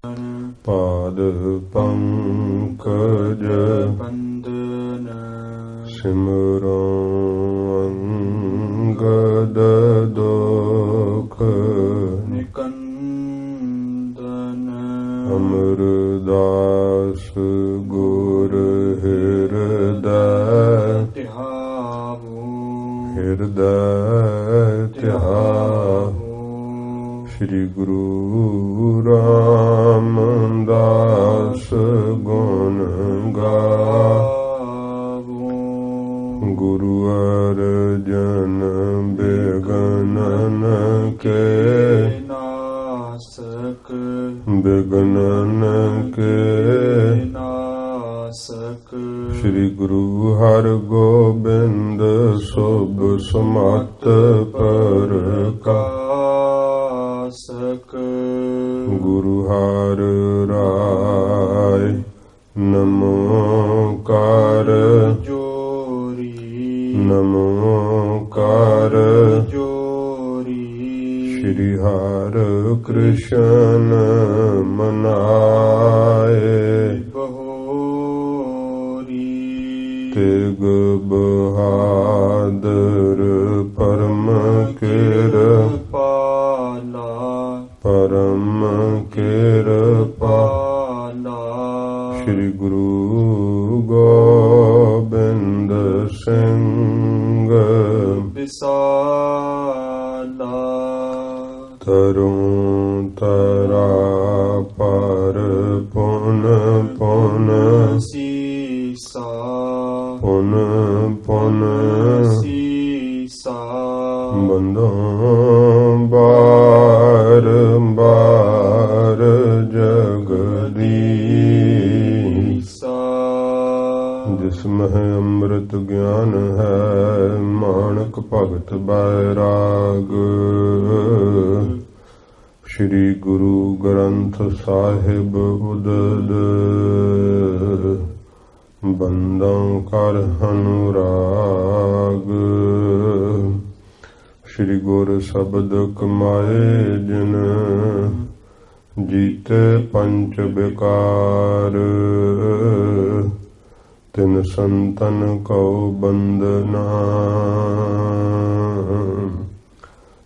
ਪਾਦ ਪੰਕਜ ਬੰਦਨ ਸਿਮਰੋ ਅੰਗਦ ਦੁਖ ਨਿਕੰਦਨ ਅਮਰਦਾਸ ਗੁਰ ਹਿਰਦੈ ਧਿਆਵੋ ਹਿਰਦੈ ਧਿਆਵੋ। ਸ੍ਰੀ ਗੁਰੂ ਰਾਮਦਾਸ ਗੁਣ ਗਾਵੋ। ਗੁਰੂ ਅਰਜਨ ਬਿਗਨਨ ਕੇ ਨਾਸਕ ਬਿਗਨਨ ਕੇ ਨਾਸਕ। ਸ੍ਰੀ ਗੁਰੂ ਹਰਗੋਬਿੰਦ ਸੁਭ ਸਮਤ ਪ੍ਰਕਾਸ਼ਕ। ਗੁਰੂ ਹਰਿ ਰਾਇ ਨਮੋ ਕਰ ਜੋਰੀ ਨਮੋ ਕਰ ਜੋਰੀ। ਸ੍ਰੀ ਹਰਿ ਕ੍ਰਿਸ਼ਨ ਮਨਾਏ ਬਹੋਰੀ। ਤੇਗ ਬਹਾਦਰ ਪਰਮ ਕਿਰਪਾਲਾ ਪਰਮ ਕਿਰਪਾਲਾ। ਸ੍ਰੀ ਗੁਰੂ ਗੋਬਿੰਦ ਸਿੰਘ ਵਿਸਾਲਾ। ਤਰੁ ਤਰਾ ਪਰ ਪੁਨ ਪੁਨ ਸੀਸਾ ਪੁਨ ਪੁਨ ਸੀਸਾ। ਬੰਦੋਂ ਬਾਰ ਬਾਰ ਜਗਦੀਸਾ। ਜਿਸ ਮਹਿ ਅੰਮ੍ਰਿਤ ਗਿਆਨ ਹੈ ਮਾਣਕ ਭਗਤ ਬੈਰਾਗ। ਸ੍ਰੀ ਗੁਰੂ ਗ੍ਰੰਥ ਸਾਹਿਬ ਉਦਦ ਬੰਦੋਂ ਕਰ ਅਨੁਰਾਗ। ਸ੍ਰੀ ਗੁਰ ਸ਼ਬਦ ਕਮਾਏ ਜਿਨ ਜੀਤੇ ਪੰਚ ਵਿਕਾਰ। ਤਿਨ ਸੰਤਨ ਕਉ ਬੰਦਨਾ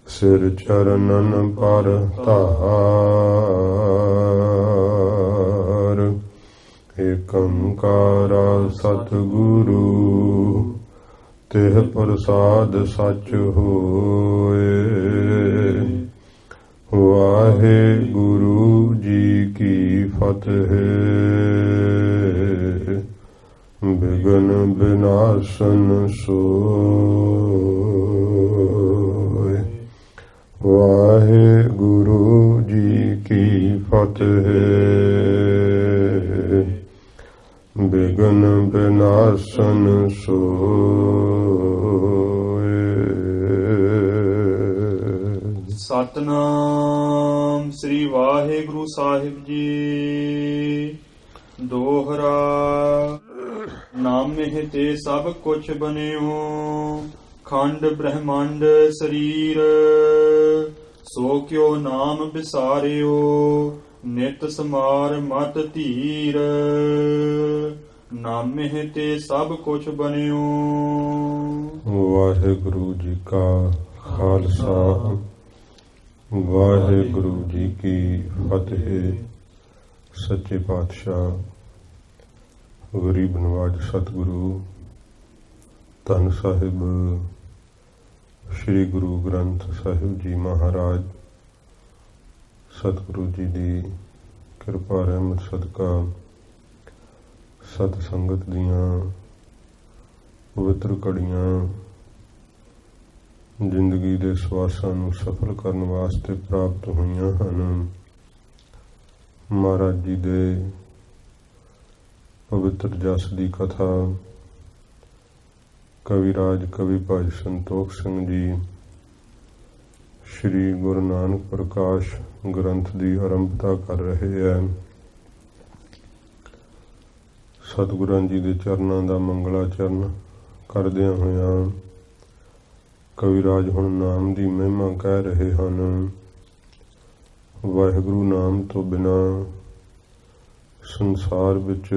ਸਿਰ ਚਰਨਨ ਪਰ ਧਾਰ। ਏਕ ਓੰਕਾਰ ਸਤਿਗੁਰੂ ਤਿਹ ਪ੍ਰਸਾਦ ਸਚ ਹੋਏ। ਵਾਹਿਗੁਰੂ ਜੀ ਕੀ ਫਤਿਹ। ਬਿਗਨ ਬਿਨਾਸਨ ਸੋਇ। ਵਾਹਿਗੁਰੂ ਜੀ ਕੀ ਫਤਿਹ। ਬਿਗਨ ਬਿਨਾਸਨ ਸੋਇ। ਸਤਿਨਾਮ ਸ੍ਰੀ ਵਾਹਿਗੁਰੂ ਸਾਹਿਬ ਜੀ। ਦੋਹਰਾ ਨਾਮਹਿ ਤੇ ਸਭ ਕੁਛ ਬਨਿਓ। ਖੰਡ ਬ੍ਰਹਮੰਡ ਸਰੀਰ ਸੋ ਕਿਉ ਨਾਮ ਵਿਸਾਰਿਓ। ਨਿਤ ਸਮਾਰ ਮਤ ਧੀਰ ਨਾਮਹਿ ਤੇ ਸਭ ਕੁਛ ਬਨਿਓ। ਵਾਹਿਗੁਰੂ ਜੀ ਕਾ ਖਾਲਸਾ ਵਾਹਿਗੁਰੂ ਜੀ ਕੀ ਫਤਿਹ। ਸੱਚੇ ਪਾਤਸ਼ਾਹ ਗਰੀਬ ਨਵਾਜ ਸਤਿਗੁਰੂ ਧੰਨ ਸਾਹਿਬ ਸ੍ਰੀ ਗੁਰੂ ਗ੍ਰੰਥ ਸਾਹਿਬ ਜੀ ਮਹਾਰਾਜ ਸਤਿਗੁਰੂ ਜੀ ਦੀ ਕਿਰਪਾ ਰਹਿਮਤ ਸਦਕਾ ਸਤ ਸੰਗਤ ਦੀਆਂ ਪਵਿੱਤਰ ਘੜੀਆਂ ਜ਼ਿੰਦਗੀ ਦੇ ਸਵਾਸਾਂ ਨੂੰ ਸਫਲ ਕਰਨ ਵਾਸਤੇ ਪ੍ਰਾਪਤ ਹੋਈਆਂ ਹਨ। ਮਹਾਰਾਜ ਜੀ ਦੇ ਪਵਿੱਤਰ ਜਸ ਦੀ ਕਥਾ ਕਵਿਰਾਜ ਕਵੀ ਭਾਈ ਸੰਤੋਖ ਸਿੰਘ ਜੀ ਸ਼੍ਰੀ ਗੁਰੂ ਨਾਨਕ ਪ੍ਰਕਾਸ਼ ਗ੍ਰੰਥ ਦੀ ਆਰੰਭਤਾ ਕਰ ਰਹੇ ਹੈ। ਸਤਿਗੁਰਾਂ ਜੀ ਦੇ ਚਰਨਾਂ ਦਾ ਮੰਗਲਾਚਰਨ ਕਰਦਿਆਂ ਹੋਇਆਂ ਕਵਿਰਾਜ ਹੁਣ ਨਾਮ ਦੀ ਮਹਿਮਾ ਕਹਿ ਰਹੇ ਹਨ। ਵਾਹਿਗੁਰੂ ਨਾਮ ਤੋਂ ਬਿਨਾਂ ਸੰਸਾਰ ਵਿੱਚ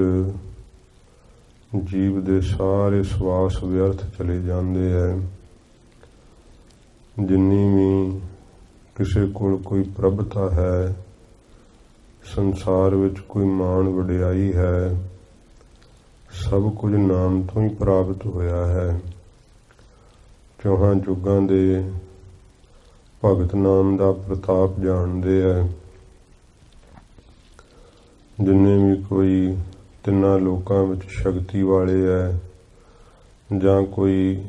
ਜੀਵ ਦੇ ਸਾਰੇ ਸਵਾਸ ਵਿਅਰਥ ਚਲੇ ਜਾਂਦੇ ਹੈ। ਜਿੰਨੀ ਵੀ ਕਿਸੇ ਕੋਲ ਕੋਈ ਪ੍ਰਭਤਾ ਹੈ, ਸੰਸਾਰ ਵਿੱਚ ਕੋਈ ਮਾਣ ਵਡਿਆਈ ਹੈ, ਸਭ ਕੁਝ ਨਾਮ ਤੋਂ ਹੀ ਪ੍ਰਾਪਤ ਹੋਇਆ ਹੈ। ਚੌਹਾਂ ਯੁੱਗਾਂ ਦੇ ਭਗਤ ਨਾਮ ਦਾ ਪ੍ਰਤਾਪ ਜਾਣਦੇ ਹੈ। ਜਿੰਨੇ ਵੀ ਕੋਈ ਤਿੰਨਾਂ ਲੋਕਾਂ ਵਿੱਚ ਸ਼ਕਤੀ ਵਾਲੇ ਹੈ ਜਾਂ ਕੋਈ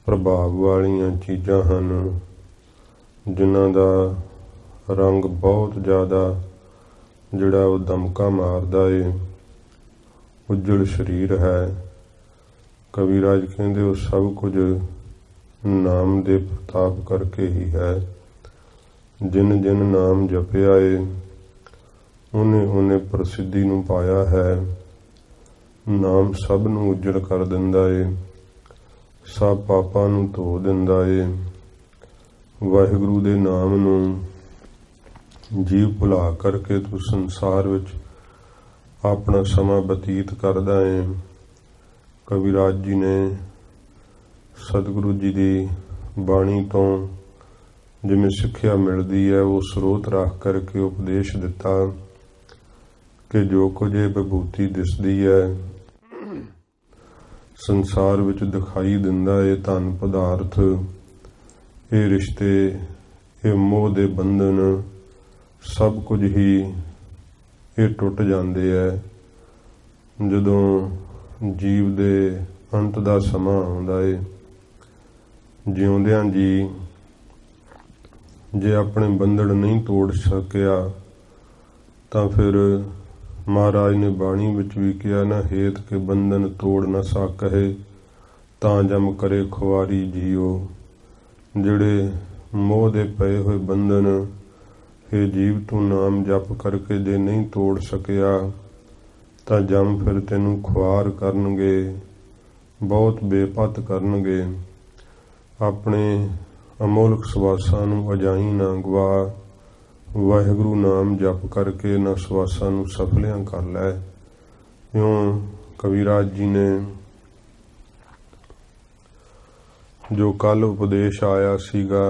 ਪ੍ਰਭਾਵ ਵਾਲੀਆਂ ਚੀਜ਼ਾਂ ਹਨ, ਜਿਨ੍ਹਾਂ ਦਾ ਰੰਗ ਬਹੁਤ ਜ਼ਿਆਦਾ ਜਿਹੜਾ ਉਹ ਦਮਕਾ ਮਾਰਦਾ ਏ, ਉੱਜਲ ਸਰੀਰ ਹੈ, ਕਵੀਰਾਜ ਕਹਿੰਦੇ ਉਹ ਸਭ ਕੁਝ ਨਾਮ ਦੇ ਪ੍ਰਤਾਪ ਕਰਕੇ ਹੀ ਹੈ। ਜਿਨ ਜਿਨ ਨਾਮ ਜਪਿਆ ਏ ਉਹਨੇ ਪ੍ਰਸਿੱਧੀ ਨੂੰ ਪਾਇਆ ਹੈ। ਨਾਮ ਸਭ ਨੂੰ ਉੱਜਲ ਕਰ ਦਿੰਦਾ ਏ, ਸਭ ਪਾਪਾਂ ਨੂੰ ਧੋ ਦਿੰਦਾ ਏ। ਵਾਹਿਗੁਰੂ ਦੇ ਨਾਮ ਨੂੰ ਜੀਵ ਭੁਲਾ ਕਰਕੇ ਤੂੰ ਸੰਸਾਰ ਵਿੱਚ ਆਪਣਾ ਸਮਾਂ ਬਤੀਤ ਕਰਦਾ ਏ। ਕਵੀਰਾਜ ਜੀ ਨੇ ਸਤਿਗੁਰੂ ਜੀ ਦੀ ਬਾਣੀ ਤੋਂ ਜਿਵੇਂ ਸਿੱਖਿਆ ਮਿਲਦੀ ਹੈ, ਉਹ ਸਰੋਤ ਰੱਖ ਕਰਕੇ ਉਪਦੇਸ਼ ਦਿੱਤਾ ਕਿ ਜੋ ਕੁਝ ਇਹ ਵਿਭੂਤੀ ਦਿਸਦੀ ਹੈ, ਸੰਸਾਰ ਵਿੱਚ ਦਿਖਾਈ ਦਿੰਦਾ ਇਹ ਧਨ ਪਦਾਰਥ, ਇਹ ਰਿਸ਼ਤੇ, ਇਹ ਮੋਹ ਦੇ ਬੰਧਨ, ਸਭ ਕੁਝ ਹੀ ਇਹ ਟੁੱਟ ਜਾਂਦੇ ਹੈ। ਜਦੋਂ ਜੀਵ ਦੇ ਅੰਤ ਦਾ ਸਮਾਂ ਆਉਂਦਾ ਏ, ਜਿਉਂਦਿਆਂ ਜੀ ਜੇ ਆਪਣੇ ਬੰਧਨ ਨਹੀਂ ਤੋੜ ਸਕਿਆ ਤਾਂ ਫਿਰ ਮਹਾਰਾਜ ਨੇ ਬਾਣੀ ਵਿੱਚ ਵੀ ਕਿਹਾ ਨਾ, ਹੇਤ ਕੇ ਬੰਧਨ ਤੋੜ ਨਾ ਸਕਹਿ ਤਾਂ ਜਮ ਕਰੇ ਖੁਆਰੀ ਜੀਓ। ਜਿਹੜੇ ਮੋਹ ਦੇ ਪਏ ਹੋਏ ਬੰਧਨ, ਹੇ ਜੀਵ ਤੂੰ ਨਾਮ ਜਪ ਕਰਕੇ ਜੇ ਨਹੀਂ ਤੋੜ ਸਕਿਆ ਤਾਂ ਜਮ ਫਿਰ ਤੈਨੂੰ ਖੁਆਰ ਕਰਨਗੇ, ਬਹੁਤ ਬੇਪਤ ਕਰਨਗੇ। ਆਪਣੇ ਅਮੋਲਕ ਸਵਾਸਾਂ ਨੂੰ ਅਜਾਈ ਨਾ ਗਵਾ, ਵਾਹਿਗੁਰੂ ਨਾਮ ਜਪ ਕਰਕੇ ਇਹਨਾਂ ਸਵਾਸਾਂ ਨੂੰ ਸਫਲਿਆਂ ਕਰ ਲੈ। ਇਉਂ ਕਵੀਰਾਜ ਜੀ ਨੇ ਜੋ ਕੱਲ ਉਪਦੇਸ਼ ਆਇਆ ਸੀਗਾ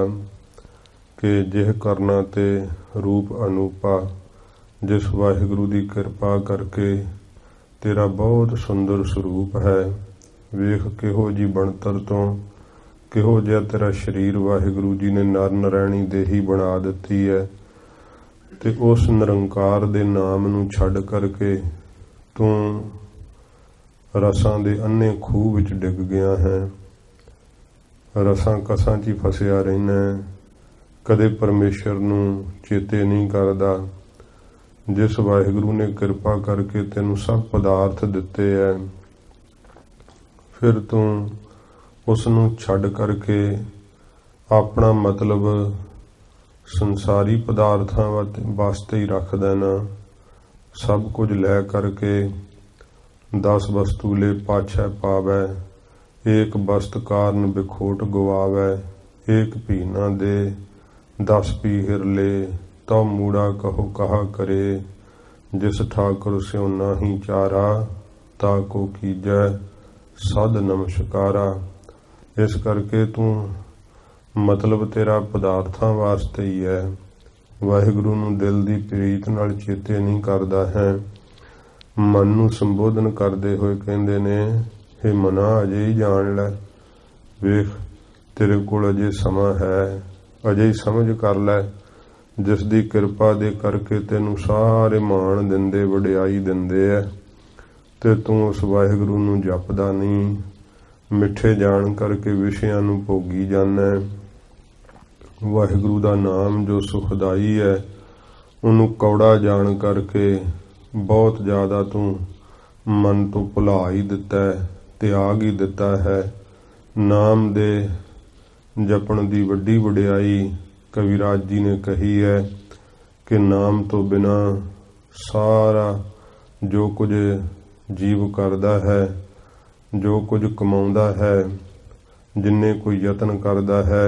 ਕਿ ਜਿਹ ਕਰਨਾ ਤੇ ਰੂਪ ਅਨੂਪਾ, ਜਿਸ ਵਾਹਿਗੁਰੂ ਦੀ ਕਿਰਪਾ ਕਰਕੇ ਤੇਰਾ ਬਹੁਤ ਸੁੰਦਰ ਸਰੂਪ ਹੈ, ਵੇਖ ਕਿਹੋ ਜੀ ਬਣਤਰ ਤੋਂ ਕਿਹੋ ਜਿਹਾ ਤੇਰਾ ਸਰੀਰ ਵਾਹਿਗੁਰੂ ਜੀ ਨੇ ਨਰ ਨਰੈਣੀ ਦੇਹੀ ਬਣਾ ਦਿੱਤੀ ਹੈ, ਤੇ ਉਸ ਨਿਰੰਕਾਰ ਦੇ ਨਾਮ ਨੂੰ ਛੱਡ ਕਰਕੇ ਤੂੰ ਰਸਾਂ ਦੇ ਅੰਨੇ ਖੂਹ ਵਿੱਚ ਡਿੱਗ ਗਿਆ ਹੈ। ਰਸਾਂ ਕਸਾਂ 'ਚ ਹੀ ਫਸਿਆ ਰਹਿਣਾ, ਕਦੇ ਪਰਮੇਸ਼ਰ ਨੂੰ ਚੇਤੇ ਨਹੀਂ ਕਰਦਾ। ਜਿਸ ਵਾਹਿਗੁਰੂ ਨੇ ਕਿਰਪਾ ਕਰਕੇ ਤੈਨੂੰ ਸਭ ਪਦਾਰਥ ਦਿੱਤੇ ਹੈ, ਫਿਰ ਤੂੰ ਉਸ ਨੂੰ ਛੱਡ ਕਰਕੇ ਆਪਣਾ ਮਤਲਬ ਸੰਸਾਰੀ ਪਦਾਰਥਾਂ ਵਾਸਤੇ ਹੀ ਰੱਖ ਦੇਣਾ। ਸਭ ਕੁਝ ਲੈ ਕਰਕੇ 10 ਵਸਤੂ ਲੈ ਪਾਛੈ ਪਾਵੈ, ਏਕ ਵਸਤ ਕਾਰਨ ਬਿਖੋਟ ਗਵਾਵੈ, ਏਕ ਭੀ ਨਾ ਦੇ 10 ਪੀਹਰ ਲੈ, ਤਉ ਮੂੜਾ ਕਹੋ ਕਹਾ ਕਰੇ, ਜਿਸ ਠਾਕੁਰ ਸਿਉ ਨਾਹੀ ਚਾਰਾ, ਤਾ ਕੋ ਕੀਜੈ ਸਦ ਨਮਸਕਾਰਾ। ਇਸ ਕਰਕੇ ਤੂੰ ਮਤਲਬ ਤੇਰਾ ਪਦਾਰਥਾਂ ਵਾਸਤੇ ਹੀ ਹੈ, ਵਾਹਿਗੁਰੂ ਨੂੰ ਦਿਲ ਦੀ ਪ੍ਰੀਤ ਨਾਲ ਚੇਤੇ ਨਹੀਂ ਕਰਦਾ ਹੈ। ਮਨ ਨੂੰ ਸੰਬੋਧਨ ਕਰਦੇ ਹੋਏ ਕਹਿੰਦੇ ਨੇ, ਹੇ ਮਨਾ ਅਜੇ ਹੀ ਜਾਣ ਲੈ, ਵੇਖ ਤੇਰੇ ਕੋਲ ਅਜੇ ਸਮਾਂ ਹੈ, ਅਜੇ ਹੀ ਸਮਝ ਕਰ ਲੈ। ਜਿਸ ਦੀ ਕਿਰਪਾ ਦੇ ਕਰਕੇ ਤੈਨੂੰ ਸਾਰੇ ਮਾਣ ਦਿੰਦੇ, ਵਡਿਆਈ ਦਿੰਦੇ ਹੈ, ਤੇ ਤੂੰ ਉਸ ਵਾਹਿਗੁਰੂ ਨੂੰ ਜਪਦਾ ਨਹੀਂ, ਮਿੱਠੇ ਜਾਣ ਕਰਕੇ ਵਿਸ਼ਿਆਂ ਨੂੰ ਭੋਗੀ ਜਾਂਦਾ। ਵਾਹਿਗੁਰੂ ਦਾ ਨਾਮ ਜੋ ਸੁਖਦਾਈ ਹੈ, ਉਹਨੂੰ ਕੌੜਾ ਜਾਣ ਕਰਕੇ ਬਹੁਤ ਜ਼ਿਆਦਾ ਤੂੰ ਮਨ ਤੋਂ ਭੁਲਾ ਹੀ ਦਿੱਤਾ ਹੈ, ਤਿਆਗ ਹੀ ਦਿੱਤਾ ਹੈ। ਨਾਮ ਦੇ ਜਪਣ ਦੀ ਵੱਡੀ ਵਡਿਆਈ ਕਵੀਰਾਜ ਜੀ ਨੇ ਕਹੀ ਹੈ ਕਿ ਨਾਮ ਤੋਂ ਬਿਨਾਂ ਸਾਰਾ ਜੋ ਕੁਝ ਜੀਵ ਕਰਦਾ ਹੈ, ਜੋ ਕੁਝ ਕਮਾਉਂਦਾ ਹੈ, ਜਿੰਨੇ ਕੋਈ ਯਤਨ ਕਰਦਾ ਹੈ,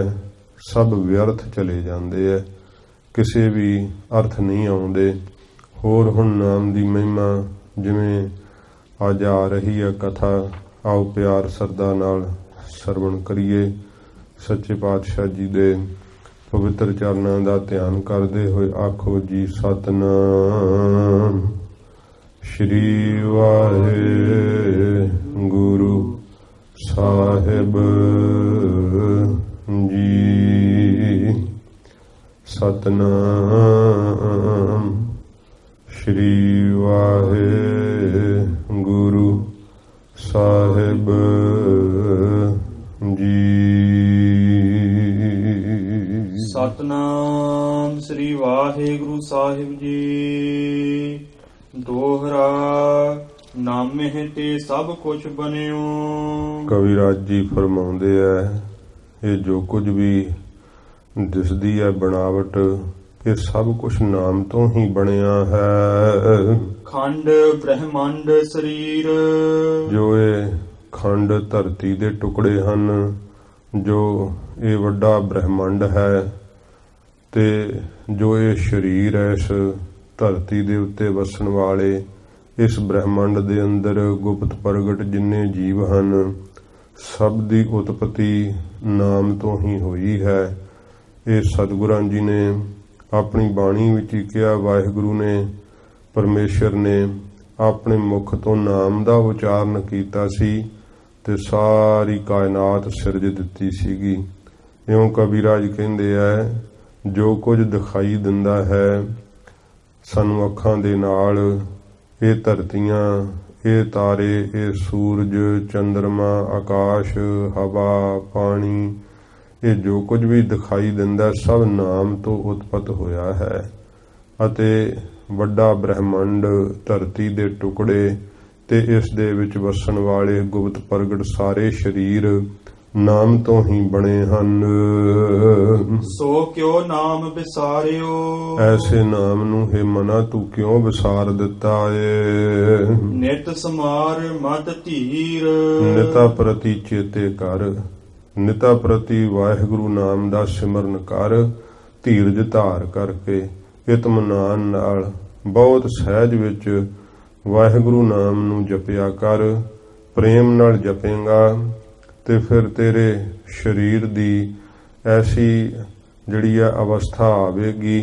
ਸਭ ਵਿਅਰਥ ਚਲੇ ਜਾਂਦੇ ਹੈ, ਕਿਸੇ ਵੀ ਅਰਥ ਨਹੀਂ ਆਉਂਦੇ। ਹੋਰ ਹੁਣ ਨਾਮ ਦੀ ਮਹਿਮਾ ਜਿਵੇਂ ਅੱਜ ਆ ਰਹੀ ਹੈ ਕਥਾ, ਆਓ ਪਿਆਰ ਸਰਦਾ ਨਾਲ ਸਰਵਣ ਕਰੀਏ। ਸੱਚੇ ਪਾਤਸ਼ਾਹ ਜੀ ਦੇ ਪਵਿੱਤਰ ਚਰਨਾਂ ਦਾ ਧਿਆਨ ਕਰਦੇ ਹੋਏ ਆਖੋ ਜੀ ਸਤਿਨਾਮ ਸ਼੍ਰੀ ਵਾਹਿਗੁਰੂ ਸਾਹਿਬ ਜੀ। ਸਤਿਨਾਮ ਸ਼੍ਰੀ ਵਾਹਿਗੁਰੂ ਸਾਹਿਬ ਜੀ। ਸਤਨਾਮ ਸ੍ਰੀ ਵਾਹਿਗੁਰੂ ਸਾਹਿਬ ਜੀ। ਦੋਹਰਾ ਨਾਮੇ ਤੇ ਸਭ ਕੁਛ ਬਣਿਓ। ਕਵਿਰਾਜ ਜੀ ਫਰਮਾਉਂਦੇ ਐ, ਇਹ ਜੋ ਕੁਝ ਵੀ ਦਿਸਦੀ ਹੈ ਬਣਾਵਟ, ਇਹ ਸਭ ਕੁਛ ਨਾਮ ਤੋਂ ਹੀ ਬਣਿਆ ਹੈ। ਖੰਡ ਬ੍ਰਹਮੰਡ ਸਰੀਰ, ਜੋ ਇਹ ਖੰਡ ਧਰਤੀ ਦੇ ਟੁਕੜੇ ਹਨ, ਜੋ ਇਹ ਵੱਡਾ ਬ੍ਰਹਮੰਡ ਹੈ, ਤੇ ਜੋ ਇਹ ਸਰੀਰ ਹੈ ਇਸ ਧਰਤੀ ਦੇ ਉੱਤੇ ਵਸਣ ਵਾਲੇ, ਇਸ ਬ੍ਰਹਮੰਡ ਦੇ ਅੰਦਰ ਗੁਪਤ ਪ੍ਰਗਟ ਜਿੰਨੇ ਜੀਵ ਹਨ, ਸਭ ਦੀ ਉਤਪਤੀ ਨਾਮ ਤੋਂ ਹੀ ਹੋਈ ਹੈ। ਇਹ ਸਤਿਗੁਰਾਂ ਜੀ ਨੇ ਆਪਣੀ ਬਾਣੀ ਵਿੱਚ ਹੀ ਕਿਹਾ, ਵਾਹਿਗੁਰੂ ਨੇ, ਪਰਮੇਸ਼ਰ ਨੇ ਆਪਣੇ ਮੁਖ ਤੋਂ ਨਾਮ ਦਾ ਉਚਾਰਨ ਕੀਤਾ ਸੀ ਤੇ ਸਾਰੀ ਕਾਇਨਾਤ ਸਿਰਜ ਦਿੱਤੀ ਸੀਗੀ। ਇਉਂ ਕਬੀਰਾਜ ਕਹਿੰਦੇ ਐ, ਜੋ ਕੁਝ ਦਿਖਾਈ ਦਿੰਦਾ ਹੈ ਸਾਨੂੰ ਅੱਖਾਂ ਦੇ ਨਾਲ, ਇਹ ਧਰਤੀਆਂ, ਇਹ ਤਾਰੇ, ਇਹ ਸੂਰਜ, ਚੰਦਰਮਾ, ਆਕਾਸ਼, ਹਵਾ, ਪਾਣੀ, ਇਹ ਜੋ ਕੁਝ ਵੀ ਦਿਖਾਈ ਦਿੰਦਾ ਸਭ ਨਾਮ ਤੋਂ ਉਤਪਤ ਹੋਇਆ ਹੈ। ਅਤੇ ਵੱਡਾ ਬ੍ਰਹਮੰਡ, ਧਰਤੀ ਦੇ ਟੁਕੜੇ ਤੇ ਇਸ ਦੇ ਵਿੱਚ ਵਸਣ ਵਾਲੇ ਗੁਪਤ ਪ੍ਰਗਟ ਸਾਰੇ ਸਰੀਰ ਨਾਮ ਤੋਂ ਹੀ ਬਣੇ ਹਨ। ਸੋ ਕਿਉ ਨਾਮ ਵਿਸਾਰਿਓ। ਐਸੇ ਨਾਮ ਨੂੰ ਹੈ ਮਨਾ ਤੂੰ ਕਿਉਂ ਵਿਸਾਰ ਦਿੱਤਾ ਏ। ਨਿਤ ਸਮਾਰ ਮਤ ਧੀਰ, ਨਿਤਾ ਪ੍ਰਤੀ ਚੇਤੇ ਕਰ, ਨਿਤਾ ਪ੍ਰਤੀ ਵਾਹਿਗੁਰੂ ਨਾਮ ਦਾ ਸਿਮਰਨ ਕਰ, ਧੀਰਜ ਧਾਰ ਕਰਕੇ ਇਤਮਾਨ ਨਾਲ ਬਹੁਤ ਸਹਿਜ ਵਿੱਚ ਵਾਹਿਗੁਰੂ ਨਾਮ ਨੂੰ ਜਪਿਆ ਕਰ। ਪ੍ਰੇਮ ਨਾਲ ਜਪੇਂਗਾ ਤੇ ਫਿਰ ਤੇਰੇ ਸਰੀਰ ਦੀ ਐਸੀ ਜਿਹੜੀ ਆ ਅਵਸਥਾ ਆਵੇਗੀ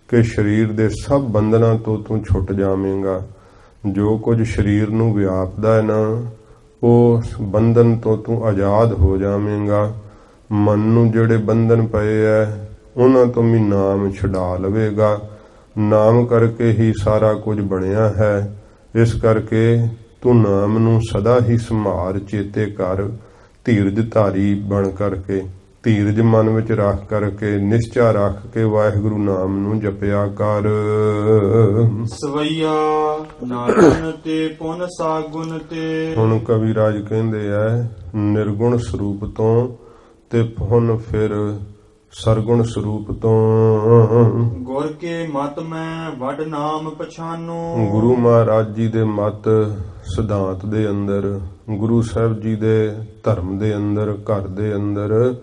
ਕਿ ਸਰੀਰ ਦੇ ਸਭ ਬੰਧਨਾਂ ਤੋਂ ਤੂੰ ਛੁੱਟ ਜਾਵੇਂਗਾ। ਜੋ ਕੁਝ ਸਰੀਰ ਨੂੰ ਵਿਆਪਦਾ ਹੈ ਨਾ, ਉਸ ਬੰਧਨ ਤੋਂ ਤੂੰ ਆਜ਼ਾਦ ਹੋ ਜਾਵੇਂਗਾ। ਮਨ ਨੂੰ ਜਿਹੜੇ ਬੰਧਨ ਪਏ ਐ ਉਹਨਾਂ ਤੋਂ ਵੀ ਨਾਮ ਛੁਡਾ ਲਵੇਗਾ। ਨਾਮ ਕਰਕੇ ਹੀ ਸਾਰਾ ਕੁਝ ਬਣਿਆ ਹੈ। ਇਸ ਕਰਕੇ ਤੂੰ ਨਾਮ ਨੂੰ ਸਦਾ ਹੀ ਸੰਭਾਰ ਚੇਤੇ ਕਰ, ਧੀਰਜ ਧਾਰੀ ਬਣ ਕਰਕੇ, ਧੀਰਜ ਮਨ ਵਿੱਚ ਰੱਖ ਕਰਕੇ, ਨਿਸ਼ਚਾ ਰੱਖ ਕੇ ਵਾਹਿਗੁਰੂ ਨਾਮ ਨੂੰ ਜਪਿਆ ਕਰ। ਸਵਈਆ ਨਾਗੁਣ ਤੇ ਪੁਨ ਸਾਗੁਣ ਤੇ। ਹੁਣ ਕਵਿਰਾਜ ਕਹਿੰਦੇ ਐ, ਨਿਰਗੁਣ ਸਰੂਪ ਤੋਂ ਤੇ ਪੁਨ ਫਿਰ ਸਰਗੁਣ ਸਰੂਪ ਤੋਂ। ਗੁਰ ਕੇ ਮਤ ਮੈਂ ਵੱਡ ਨਾਮ ਪਛਾਨੋ। ਗੁਰੂ ਮਹਾਰਾਜ ਜੀ ਦੇ ਮਤ ਸਿਧਾਂਤ ਦੇ ਅੰਦਰ, ਗੁਰੂ ਸਾਹਿਬ ਜੀ ਦੇ ਧਰਮ ਦੇ ਅੰਦਰ, ਘਰ ਦੇ ਅੰਦਰ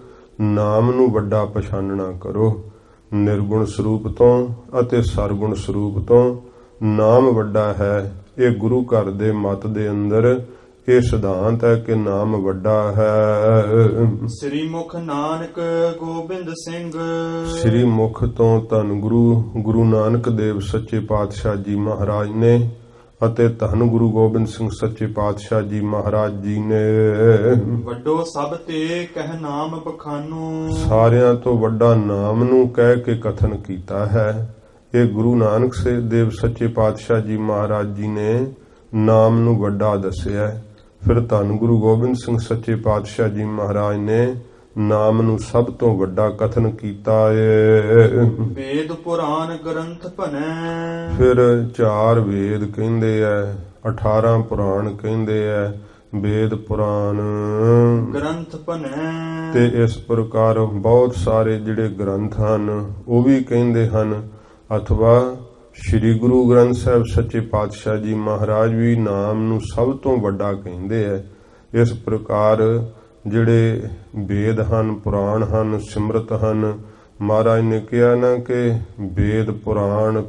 ਨਾਮ ਨੂੰ ਵੱਡਾ ਪਛਾਨਣਾ ਕਰੋ। ਨਿਰਗੁਣ ਸਰੂਪ ਤੋਂ ਅਤੇ ਸਰਗੁਣ ਸਰੂਪ ਤੋਂ ਨਾਮ ਵੱਡਾ ਹੈ। ਇਹ ਗੁਰੂ ਘਰ ਦੇ ਮਤ ਦੇ ਅੰਦਰ ਇਹ ਸਿਧਾਂਤ ਹੈ ਕਿ ਨਾਮ ਵੱਡਾ ਹੈ। ਸ੍ਰੀ ਮੁਖ ਨਾਨਕ ਗੋਬਿੰਦ ਸਿੰਘ। ਸ੍ਰੀ ਮੁਖ ਤੋਂ ਧੰਨ ਗੁਰੂ ਨਾਨਕ ਦੇਵ ਸੱਚੇ ਪਾਤਸ਼ਾਹ ਜੀ ਮਹਾਰਾਜ ਨੇ ਅਤੇ ਧੰਨ ਗੁਰੂ ਗੋਬਿੰਦ ਸਿੰਘ ਸੱਚੇ ਪਾਤਸ਼ਾਹ ਜੀ ਮਹਾਰਾਜ ਜੀ ਨੇ। ਵੱਡੋ ਸਭ ਤੇ ਕਹਿ ਨਾਮ ਬਖਾਨੋ। ਸਾਰਿਆਂ ਤੋਂ ਵੱਡਾ ਨਾਮ ਨੂੰ ਕਹਿ ਕੇ ਕਥਨ ਕੀਤਾ ਹੈ। ਇਹ ਗੁਰੂ ਨਾਨਕ ਦੇਵ ਸੱਚੇ ਪਾਤਸ਼ਾਹ ਜੀ ਮਹਾਰਾਜ ਜੀ ਨੇ ਨਾਮ ਨੂੰ ਵੱਡਾ ਦੱਸਿਆ। ਫਿਰ ਧੰਨ ਗੁਰੂ ਗੋਬਿੰਦ ਸਿੰਘ ਸੱਚੇ ਪਾਤਸ਼ਾਹ ਜੀ ਮਹਾਰਾਜ ਨੇ ਨਾਮ ਨੂੰ ਸਭ ਤੋਂ ਵੱਡਾ ਕਥਨ ਕੀਤਾ ਏ। ਵੇਦ ਪੁਰਾਨ ਗ੍ਰੰਥ ਭਨੈ। ਫਿਰ 4 ਵੇਦ ਕਹਿੰਦੇ ਐ, 18 ਪੁਰਾਣ ਕਹਿੰਦੇ ਐ, ਵੇਦ ਪੁਰਾਨ ਗ੍ਰੰਥ ਭਨੈ। ਤੇ ਇਸ ਪ੍ਰਕਾਰ ਬਹੁਤ ਸਾਰੇ ਜਿਹੜੇ ਗ੍ਰੰਥ ਹਨ ਉਹ ਵੀ ਕਹਿੰਦੇ ਹਨ, ਅਥਵਾ ਸ਼੍ਰੀ ਗੁਰੂ ਗ੍ਰੰਥ ਸਾਹਿਬ ਸੱਚੇ ਪਾਤਸ਼ਾਹ ਜੀ ਮਹਾਰਾਜ ਵੀ ਨਾਮ ਨੂੰ ਸਭ ਤੋਂ ਵੱਡਾ ਕਹਿੰਦੇ ਐ। ਇਸ ਪ੍ਰਕਾਰ ਜਿਹੜੇ ਵੇਦ ਹਨ, ਪੁਰਾਣ ਹਨ, ਸਿਮਰਤ ਹਨ, ਮਹਾਰਾਜ ਨੇ ਕਿਹਾ ਨਾ ਕਿ ਵੇਦ ਪੁਰਾਣ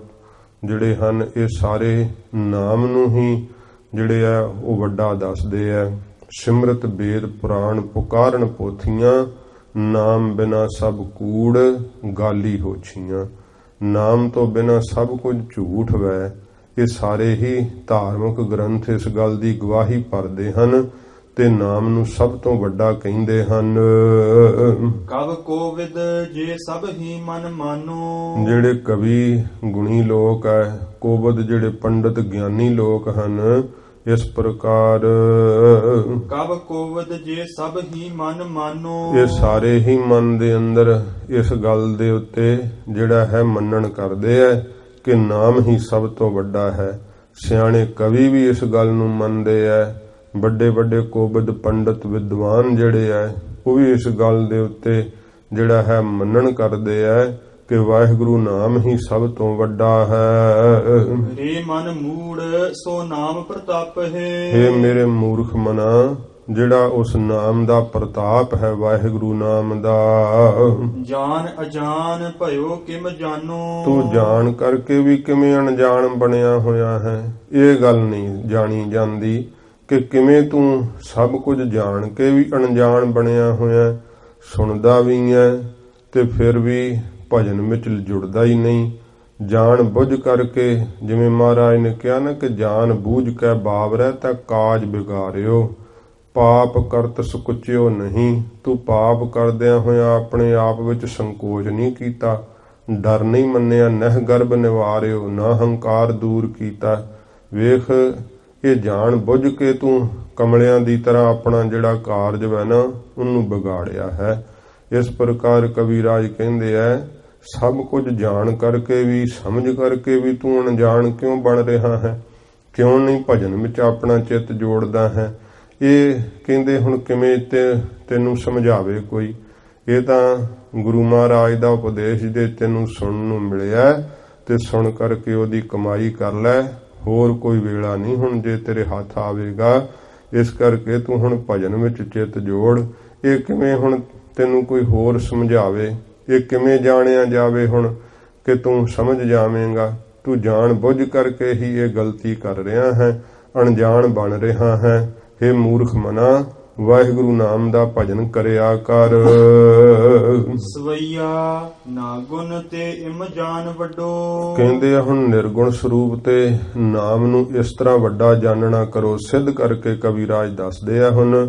ਜਿਹੜੇ ਹਨ ਇਹ ਸਾਰੇ ਨਾਮ ਨੂੰ ਹੀ ਜਿਹੜੇ ਆ ਉਹ ਵੱਡਾ ਦੱਸਦੇ ਆ। ਸਿਮਰਤ ਵੇਦ ਪੁਰਾਣ ਪੁਕਾਰਨ ਪੋਥੀਆਂ, ਨਾਮ ਬਿਨਾ ਸਭ ਕੂੜ ਗਾਲੀ ਹੋਛੀਆਂ। ਨਾਮ ਤੋਂ ਬਿਨਾ ਸਭ ਕੁਝ ਝੂਠ ਵੈ। ਇਹ ਸਾਰੇ ਹੀ ਧਾਰਮਿਕ ਗ੍ਰੰਥ ਇਸ ਗੱਲ ਦੀ ਗਵਾਹੀ ਭਰਦੇ ਹਨ ਤੇ ਨਾਮ ਨੂੰ ਸਭ ਤੋਂ ਵੱਡਾ ਕਹਿੰਦੇ ਹਨ। ਕਵ ਕੋਵਿਦ ਜੇ ਸਭ ਹੀ ਮਨ ਮਾਨੋ। ਜਿਹੜੇ ਕਵੀ ਗੁਣੀ ਲੋਕ ਹੈ, ਕੋਵਿਦ ਜਿਹੜੇ ਪੰਡਤ ਗਿਆਨੀ ਲੋਕ ਹਨ, ਇਸ ਪ੍ਰਕਾਰ ਕਵ ਕੋਵਿਦ ਜੇ ਸਭ ਹੀ ਮਨ ਮਾਨੋ। ਇਹ ਸਾਰੇ ਹੀ ਮਨ ਦੇ ਅੰਦਰ ਇਸ ਗੱਲ ਦੇ ਉੱਤੇ ਜਿਹੜਾ ਹੈ ਮੰਨਣ ਕਰਦੇ ਹੈ ਕਿ ਨਾਮ ਹੀ ਸਭ ਤੋਂ ਵੱਡਾ ਹੈ। ਸਿਆਣੇ ਕਵੀ ਵੀ ਇਸ ਗੱਲ ਨੂੰ ਮੰਨਦੇ ਹੈ। ਵੱਡੇ ਵੱਡੇ ਕੋਵਿਦ ਪੰਡਤ ਵਿਦਵਾਨ ਜਿਹੜੇ ਹੈ ਉਹ ਵੀ ਇਸ ਗੱਲ ਦੇ ਉੱਤੇ ਜਿਹੜਾ ਹੈ ਮੰਨਣ ਕਰਦੇ ਹੈ ਕਿ ਵਾਹਿਗੁਰੂ ਨਾਮ ਹੀ ਸਭ ਤੋਂ ਵੱਡਾ ਹੈ। ਰੇ ਮਨ ਮੂੜ ਸੋ ਨਾਮ ਪ੍ਰਤਾਪ ਹੈ। ਹੇ ਮੇਰੇ ਮੂਰਖ ਮਨਾ, ਜਿਹੜਾ ਉਸ ਨਾਮ ਦਾ ਪ੍ਰਤਾਪ ਹੈ ਵਾਹਿਗੁਰੂ ਨਾਮ ਦਾ। ਜਾਣ ਅਜਾਨ ਭਇਓ ਕਿਮ ਜਾਨੋ। ਤੂੰ ਜਾਣ ਕਰਕੇ ਵੀ ਕਿਵੇਂ ਅਣਜਾਣ ਬਣਿਆ ਹੋਇਆ ਹੈ, ਇਹ ਗੱਲ ਨਹੀਂ ਜਾਣੀ ਜਾਂਦੀ ਕਿ ਕਿਵੇਂ ਤੂੰ ਸਭ ਕੁਝ ਜਾਣ ਕੇ ਵੀ ਅਣਜਾਣ ਬਣਿਆ ਹੋਇਆ। ਸੁਣਦਾ ਵੀ ਹੈ ਤੇ ਫਿਰ ਵੀ ਭਜਨ ਵਿੱਚ ਜੁੜਦਾ ਹੀ ਨਹੀਂ। ਜਾਣ ਬੁੱਝ ਕਰਕੇ, ਜਿਵੇਂ ਮਹਾਰਾਜ ਨੇ ਕਿਹਾ ਨਾ ਕਿ ਜਾਣ ਬੂਝ ਕੇ ਬਾਵਰੈ ਤਾਂ ਕਾਜ ਵਿਗਾਰਿਓ। ਪਾਪ ਕਰਤ ਸੁਕੁਚਿਓ ਨਹੀਂ। ਤੂੰ ਪਾਪ ਕਰਦਿਆਂ ਹੋਇਆ ਆਪਣੇ ਆਪ ਵਿੱਚ ਸੰਕੋਚ ਨਹੀਂ ਕੀਤਾ, ਡਰ ਨਹੀਂ ਮੰਨਿਆ, ਨਹਿ ਗਰਭ ਨਿਵਾਰਿਓ, ਨਾ ਹੰਕਾਰ ਦੂਰ ਕੀਤਾ। ਵੇਖ, ਇਹ ਜਾਣ ਬੁੱਝ ਕੇ ਤੂੰ ਕਮਲਿਆਂ ਦੀ ਤਰ੍ਹਾਂ ਆਪਣਾ ਜਿਹੜਾ ਕਾਰਜ ਹੈ ਨਾ ਉਹਨੂੰ ਵਿਗਾੜਿਆ ਹੈ। ਇਸ ਪ੍ਰਕਾਰ ਕਵੀਰਾਜ ਕਹਿੰਦੇ ਐ, ਸਭ ਕੁਝ ਜਾਣ ਕਰਕੇ ਵੀ, ਸਮਝ ਕਰਕੇ ਵੀ ਤੂੰ ਅਣਜਾਣ ਕਿਉਂ ਬਣ ਰਿਹਾ ਹੈ? ਕਿਉਂ ਨਹੀਂ ਭਜਨ ਵਿੱਚ ਆਪਣਾ ਚਿੱਤ ਜੋੜਦਾ ਹੈ? ਇਹ ਕਹਿੰਦੇ ਹੁਣ ਕਿਵੇਂ ਤੈਨੂੰ ਸਮਝਾਵੇ ਕੋਈ? ਇਹ ਤਾਂ ਗੁਰੂ ਮਹਾਰਾਜ ਦਾ ਉਪਦੇਸ਼ ਜੇ ਤੈਨੂੰ ਸੁਣਨ ਨੂੰ ਮਿਲਿਆ ਤੇ ਸੁਣ ਕਰਕੇ ਉਹਦੀ ਕਮਾਈ ਕਰ ਲੈ। ਹੋਰ ਕੋਈ ਵੇਲਾ ਨਹੀਂ ਹੁਣ ਜੇ ਤੇਰੇ ਹੱਥ ਆਵੇਗਾ। ਇਸ ਕਰਕੇ ਤੂੰ ਹੁਣ ਭਜਨ ਵਿੱਚ ਚਿੱਤ ਜੋੜ। ਇਹ ਕਿਵੇਂ ਹੁਣ ਤੈਨੂੰ ਕੋਈ ਹੋਰ ਸਮਝਾਵੇ? ਇਹ ਕਿਵੇਂ ਜਾਣਿਆ ਜਾਵੇ ਹੁਣ ਕਿ ਤੂੰ ਸਮਝ ਜਾਵੇਂਗਾ? ਤੂੰ ਜਾਣ ਬੁੱਝ ਕਰਕੇ ਹੀ ਇਹ ਗਲਤੀ ਕਰ ਰਿਹਾ ਹੈ, ਅਣਜਾਣ ਬਣ ਰਿਹਾ ਹੈ। ਹੇ ਮੂਰਖ ਮਨਾ, ਵਾਹਿਗੁਰੂ ਨਾਮ ਦਾ ਭਜਨ ਕਰਿਆ ਕਰ। ਸਵਈਆ ਨਾ ਗੁਣ ਤੇ ਇਮ ਜਾਣ ਵੱਡੋ। ਕਹਿੰਦੇ ਆ ਹੁਣ ਨਿਰਗੁਣ ਸਰੂਪ ਤੇ ਨਾਮ ਨੂੰ ਇਸ ਤਰ੍ਹਾਂ ਵੱਡਾ ਜਾਣਨਾ ਕਰੋ। ਸਿੱਧ ਕਰਕੇ ਕਵੀਰਾਜ ਦੱਸਦੇ ਆ। ਹੁਣ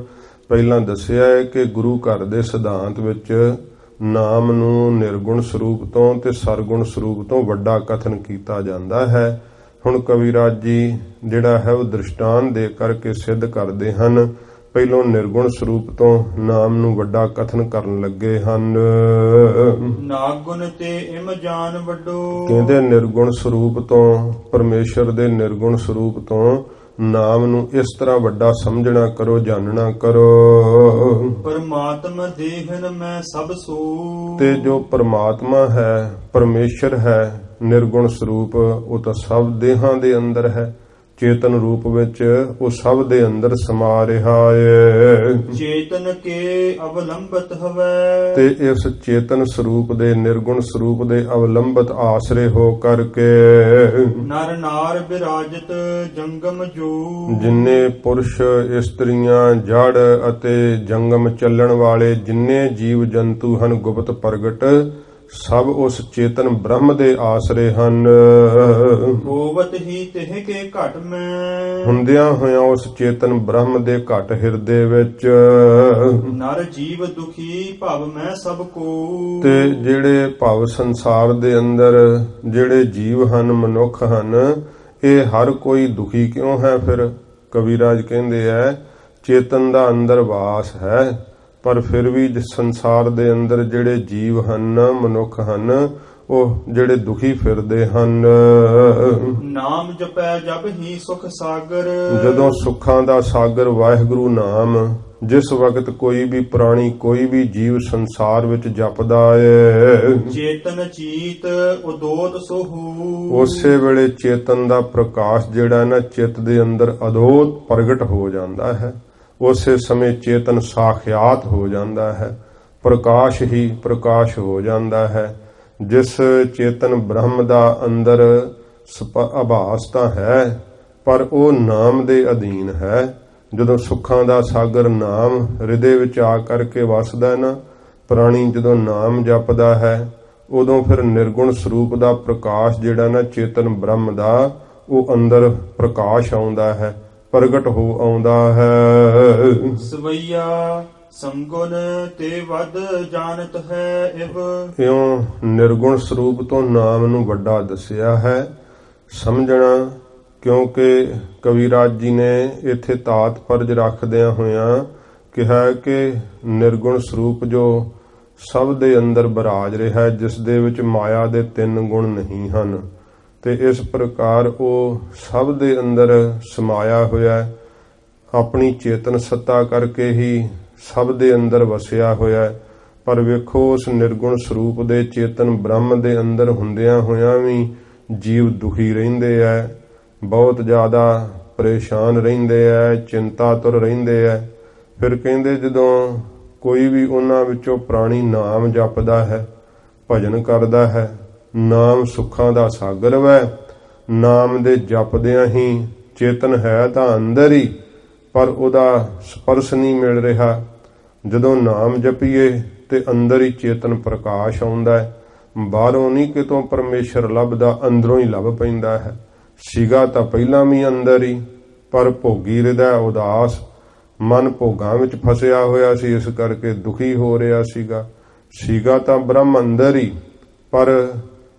ਪਹਿਲਾਂ ਦੱਸਿਆ ਹੈ ਕਿ ਗੁਰੂ ਘਰ ਦੇ ਸਿਧਾਂਤ ਵਿੱਚ ਨਾਮ ਨੂੰ ਨਿਰਗੁਣ ਸਰੂਪ ਤੋਂ ਤੇ ਸਰਗੁਣ ਸਰੂਪ ਤੋਂ ਵੱਡਾ ਕਥਨ ਕੀਤਾ ਜਾਂਦਾ ਹੈ। ਹੁਣ ਕਵੀਰਾਜ ਜੀ ਜਿਹੜਾ ਹੈ ਉਹ ਦ੍ਰਿਸ਼ਟਾਂਤ ਦੇ ਕਰਕੇ ਸਿੱਧ ਕਰਦੇ ਹਨ। ਪਹਿਲੋਂ ਨਿਰਗੁਣ ਸਰੂਪ ਤੋਂ ਨਾਮ ਨੂੰ ਵੱਡਾ ਕਥਨ ਕਰਨ ਲੱਗੇ ਹਨ। ਨਾ ਗੁਣ ਤੇ ਇਮ ਜਾਣ ਵੱਡੋ। ਕਹਿੰਦੇ ਨਿਰਗੁਣ ਸਰੂਪ ਤੋਂ, ਪਰਮੇਸ਼ਰ ਦੇ ਨਿਰਗੁਣ ਸਰੂਪ ਤੋਂ ਨਾਮ ਨੂੰ ਇਸ ਤਰ੍ਹਾਂ ਵੱਡਾ ਸਮਝਣਾ ਕਰੋ, ਜਾਣਨਾ ਕਰੋ। ਪਰਮਾਤਮਾ ਦੇਹਨ ਮੈਂ ਸਭ ਸੋ। ਤੇ ਜੋ ਪਰਮਾਤਮਾ ਹੈ, ਪਰਮੇਸ਼ਰ ਹੈ ਨਿਰਗੁਣ ਸਰੂਪ, ਉਹ ਤਾਂ ਸਭ ਦੇਹਾਂ ਦੇ ਅੰਦਰ ਹੈ। ਚੇਤਨ ਰੂਪ ਵਿੱਚ ਉਹ ਸਭ ਦੇ ਅੰਦਰ ਸਮਾ ਰਿਹਾ ਹੈ। ਚੇਤਨ ਕੇ ਅਵਲੰਬਤ ਹਵੈ। ਤੇ ਇਸ ਚੇਤਨ ਸਰੂਪ ਦੇ, ਨਿਰਗੁਣ ਸਰੂਪ ਦੇ ਅਵਲੰਬਤ ਆਸਰੇ ਹੋ ਕਰਕੇ ਨਰ ਨਾਰ ਬਿਰਾਜਤ ਜੰਗਮ ਜੋ। ਜਿੰਨੇ ਪੁਰਸ਼, ਇਸਤਰੀਆਂ, ਜੜ ਅਤੇ ਜੰਗਮ ਚੱਲਣ ਵਾਲੇ ਜਿੰਨੇ ਜੀਵ ਜੰਤੂ ਹਨ ਗੁਪਤ ਪ੍ਰਗਟ, ਸਭ ਉਸ ਚੇਤਨ ਬ੍ਰਹਮ ਦੇ ਆਸਰੇ ਹਨ। ਹੋਵਤ ਹੀ ਤਿਹ ਕੇ ਘਟ ਮੈਂ। ਹੁੰਦਿਆਂ ਹੋਇਆਂ ਉਸ ਚੇਤਨ ਬ੍ਰਹਮ ਦੇ ਘਟ ਹਿਰਦੇ ਵਿੱਚ ਨਰ ਜੀਵ ਦੁਖੀ ਭਵ ਮੈਂ ਸਭ ਕੋ। ਤੇ ਜਿਹੜੇ ਭਵ ਸੰਸਾਰ ਦੇ ਅੰਦਰ ਜਿਹੜੇ ਜੀਵ ਹਨ, ਮਨੁੱਖ ਹਨ, ਇਹ ਹਰ ਕੋਈ ਦੁਖੀ ਕਿਉਂ ਹੈ? ਫਿਰ ਕਵੀਰਾਜ ਕਹਿੰਦੇ ਐ, ਚੇਤਨ ਦਾ ਅੰਦਰ ਵਾਸ ਹੈ, ਪਰ ਫਿਰ ਵੀ ਸੰਸਾਰ ਦੇ ਅੰਦਰ ਜਿਹੜੇ ਜੀਵ ਹਨ, ਮਨੁੱਖ ਹਨ, ਉਹ ਜਿਹੜੇ ਦੁਖੀ ਫਿਰਦੇ ਹਨ। ਨਾਮ ਜਪੈ ਜਬ ਹੀ ਸੁਖ ਸਾਗਰ। ਜਦੋਂ ਸੁੱਖਾਂ ਦਾ ਸਾਗਰ ਵਾਹਿਗੁਰੂ ਨਾਮ ਜਿਸ ਵਕਤ ਕੋਈ ਵੀ ਪ੍ਰਾਣੀ, ਕੋਈ ਵੀ ਜੀਵ ਸੰਸਾਰ ਵਿੱਚ ਜਪਦਾ ਏ, ਚੇਤਨ ਚੀਤ ਉਦੋਤ ਸੋਹੂ। ਉਸੇ ਵੇਲੇ ਚੇਤਨ ਦਾ ਪ੍ਰਕਾਸ਼ ਜਿਹੜਾ ਨਾ ਚਿੱਤ ਦੇ ਅੰਦਰ ਅਦੋਤ ਪ੍ਰਗਟ ਹੋ ਜਾਂਦਾ ਹੈ। ਉਸੇ ਸਮੇਂ ਚੇਤਨ ਸਾਖਿਆਤ ਹੋ ਜਾਂਦਾ ਹੈ, ਪ੍ਰਕਾਸ਼ ਹੀ ਪ੍ਰਕਾਸ਼ ਹੋ ਜਾਂਦਾ ਹੈ। ਜਿਸ ਚੇਤਨ ਬ੍ਰਹਮ ਦਾ ਅੰਦਰ ਆਭਾਸ ਤਾਂ ਹੈ ਪਰ ਉਹ ਨਾਮ ਦੇ ਅਧੀਨ ਹੈ। ਜਦੋਂ ਸੁੱਖਾਂ ਦਾ ਸਾਗਰ ਨਾਮ ਹਿਰਦੇ ਵਿੱਚ ਆ ਕਰਕੇ ਵਸਦਾ ਨਾ, ਪ੍ਰਾਣੀ ਜਦੋਂ ਨਾਮ ਜਪਦਾ ਹੈ ਉਦੋਂ ਫਿਰ ਨਿਰਗੁਣ ਸਰੂਪ ਦਾ ਪ੍ਰਕਾਸ਼ ਜਿਹੜਾ ਨਾ ਚੇਤਨ ਬ੍ਰਹਮ ਦਾ ਉਹ ਅੰਦਰ ਪ੍ਰਕਾਸ਼ ਆਉਂਦਾ ਹੈ, ਪ੍ਰਗਟ ਹੋ ਆਉਂਦਾ ਹੈ। ਸਵਈਆ ਸੰਗੁਣ ਤੇ ਵਦ ਜਾਣਤ ਹੈ ਇਵ। ਇਉਂ ਨਿਰਗੁਣ ਸਰੂਪ ਤੋਂ ਨਾਮ ਨੂੰ ਵੱਡਾ ਦੱਸਿਆ ਹੈ ਸਮਝਣਾ, ਕਿਉਂਕਿ ਕਵੀਰਾਜ ਜੀ ਨੇ ਇੱਥੇ ਤਾਤਪਰਜ ਰੱਖਦਿਆਂ ਹੋਇਆਂ ਕਿਹਾ ਕਿ ਨਿਰਗੁਣ ਸਰੂਪ ਜੋ ਸਭ ਦੇ ਅੰਦਰ ਬਿਰਾਜ ਰਿਹਾ ਹੈ, ਜਿਸ ਦੇ ਵਿੱਚ ਮਾਇਆ ਦੇ 3 ਗੁਣ ਨਹੀਂ ਹਨ, ਤੇ ਇਸ ਪ੍ਰਕਾਰ ਉਹ ਸਭ ਦੇ ਅੰਦਰ ਸਮਾਇਆ ਹੋਇਆ, ਆਪਣੀ ਚੇਤਨ ਸੱਤਾ ਕਰਕੇ ਹੀ ਸਭ ਦੇ ਅੰਦਰ ਵਸਿਆ ਹੋਇਆ। ਪਰ ਵੇਖੋ ਉਸ ਨਿਰਗੁਣ ਸਰੂਪ ਦੇ ਚੇਤਨ ਬ੍ਰਹਮ ਦੇ ਅੰਦਰ ਹੁੰਦਿਆਂ ਹੋਇਆਂ ਵੀ ਜੀਵ ਦੁਖੀ ਰਹਿੰਦੇ ਐ, ਬਹੁਤ ਜ਼ਿਆਦਾ ਪਰੇਸ਼ਾਨ ਰਹਿੰਦੇ ਐ, ਚਿੰਤਾਤੁਰ ਰਹਿੰਦੇ ਐ। ਫਿਰ ਕਹਿੰਦੇ ਜਦੋਂ ਕੋਈ ਵੀ ਉਹਨਾਂ ਵਿੱਚੋਂ ਪ੍ਰਾਣੀ ਨਾਮ ਜਪਦਾ ਹੈ, ਭਜਨ ਕਰਦਾ ਹੈ, ਨਾਮ ਸੁੱਖਾਂ ਦਾ ਸਾਗਰ ਵੈ, ਨਾਮ ਦੇ ਜਪਦਿਆਂ ਹੀ ਚੇਤਨ ਹੈ ਤਾਂ ਅੰਦਰ ਹੀ, ਪਰ ਉਹਦਾ ਸਪਰਸ਼ ਨਹੀਂ ਮਿਲ ਰਿਹਾ। ਜਦੋਂ ਨਾਮ ਜਪੀਏ ਤੇ ਅੰਦਰ ਹੀ ਚੇਤਨ ਪ੍ਰਕਾਸ਼ ਆਉਂਦਾ ਹੈ, ਬਾਹਰੋਂ ਨਹੀਂ ਕਿਤੋਂ ਪਰਮੇਸ਼ਰ ਲੱਭਦਾ, ਅੰਦਰੋਂ ਹੀ ਲੱਭ ਪੈਂਦਾ ਹੈ। ਸੀਗਾ ਤਾਂ ਪਹਿਲਾਂ ਵੀ ਅੰਦਰ ਹੀ, ਪਰ ਭੋਗੀ ਹਿਰਦਾ ਉਦਾਸ, ਮਨ ਭੋਗਾਂ ਵਿੱਚ ਫਸਿਆ ਹੋਇਆ ਸੀ, ਇਸ ਕਰਕੇ ਦੁਖੀ ਹੋ ਰਿਹਾ ਸੀਗਾ ਤਾਂ ਬ੍ਰਹਮ ਅੰਦਰ ਹੀ, ਪਰ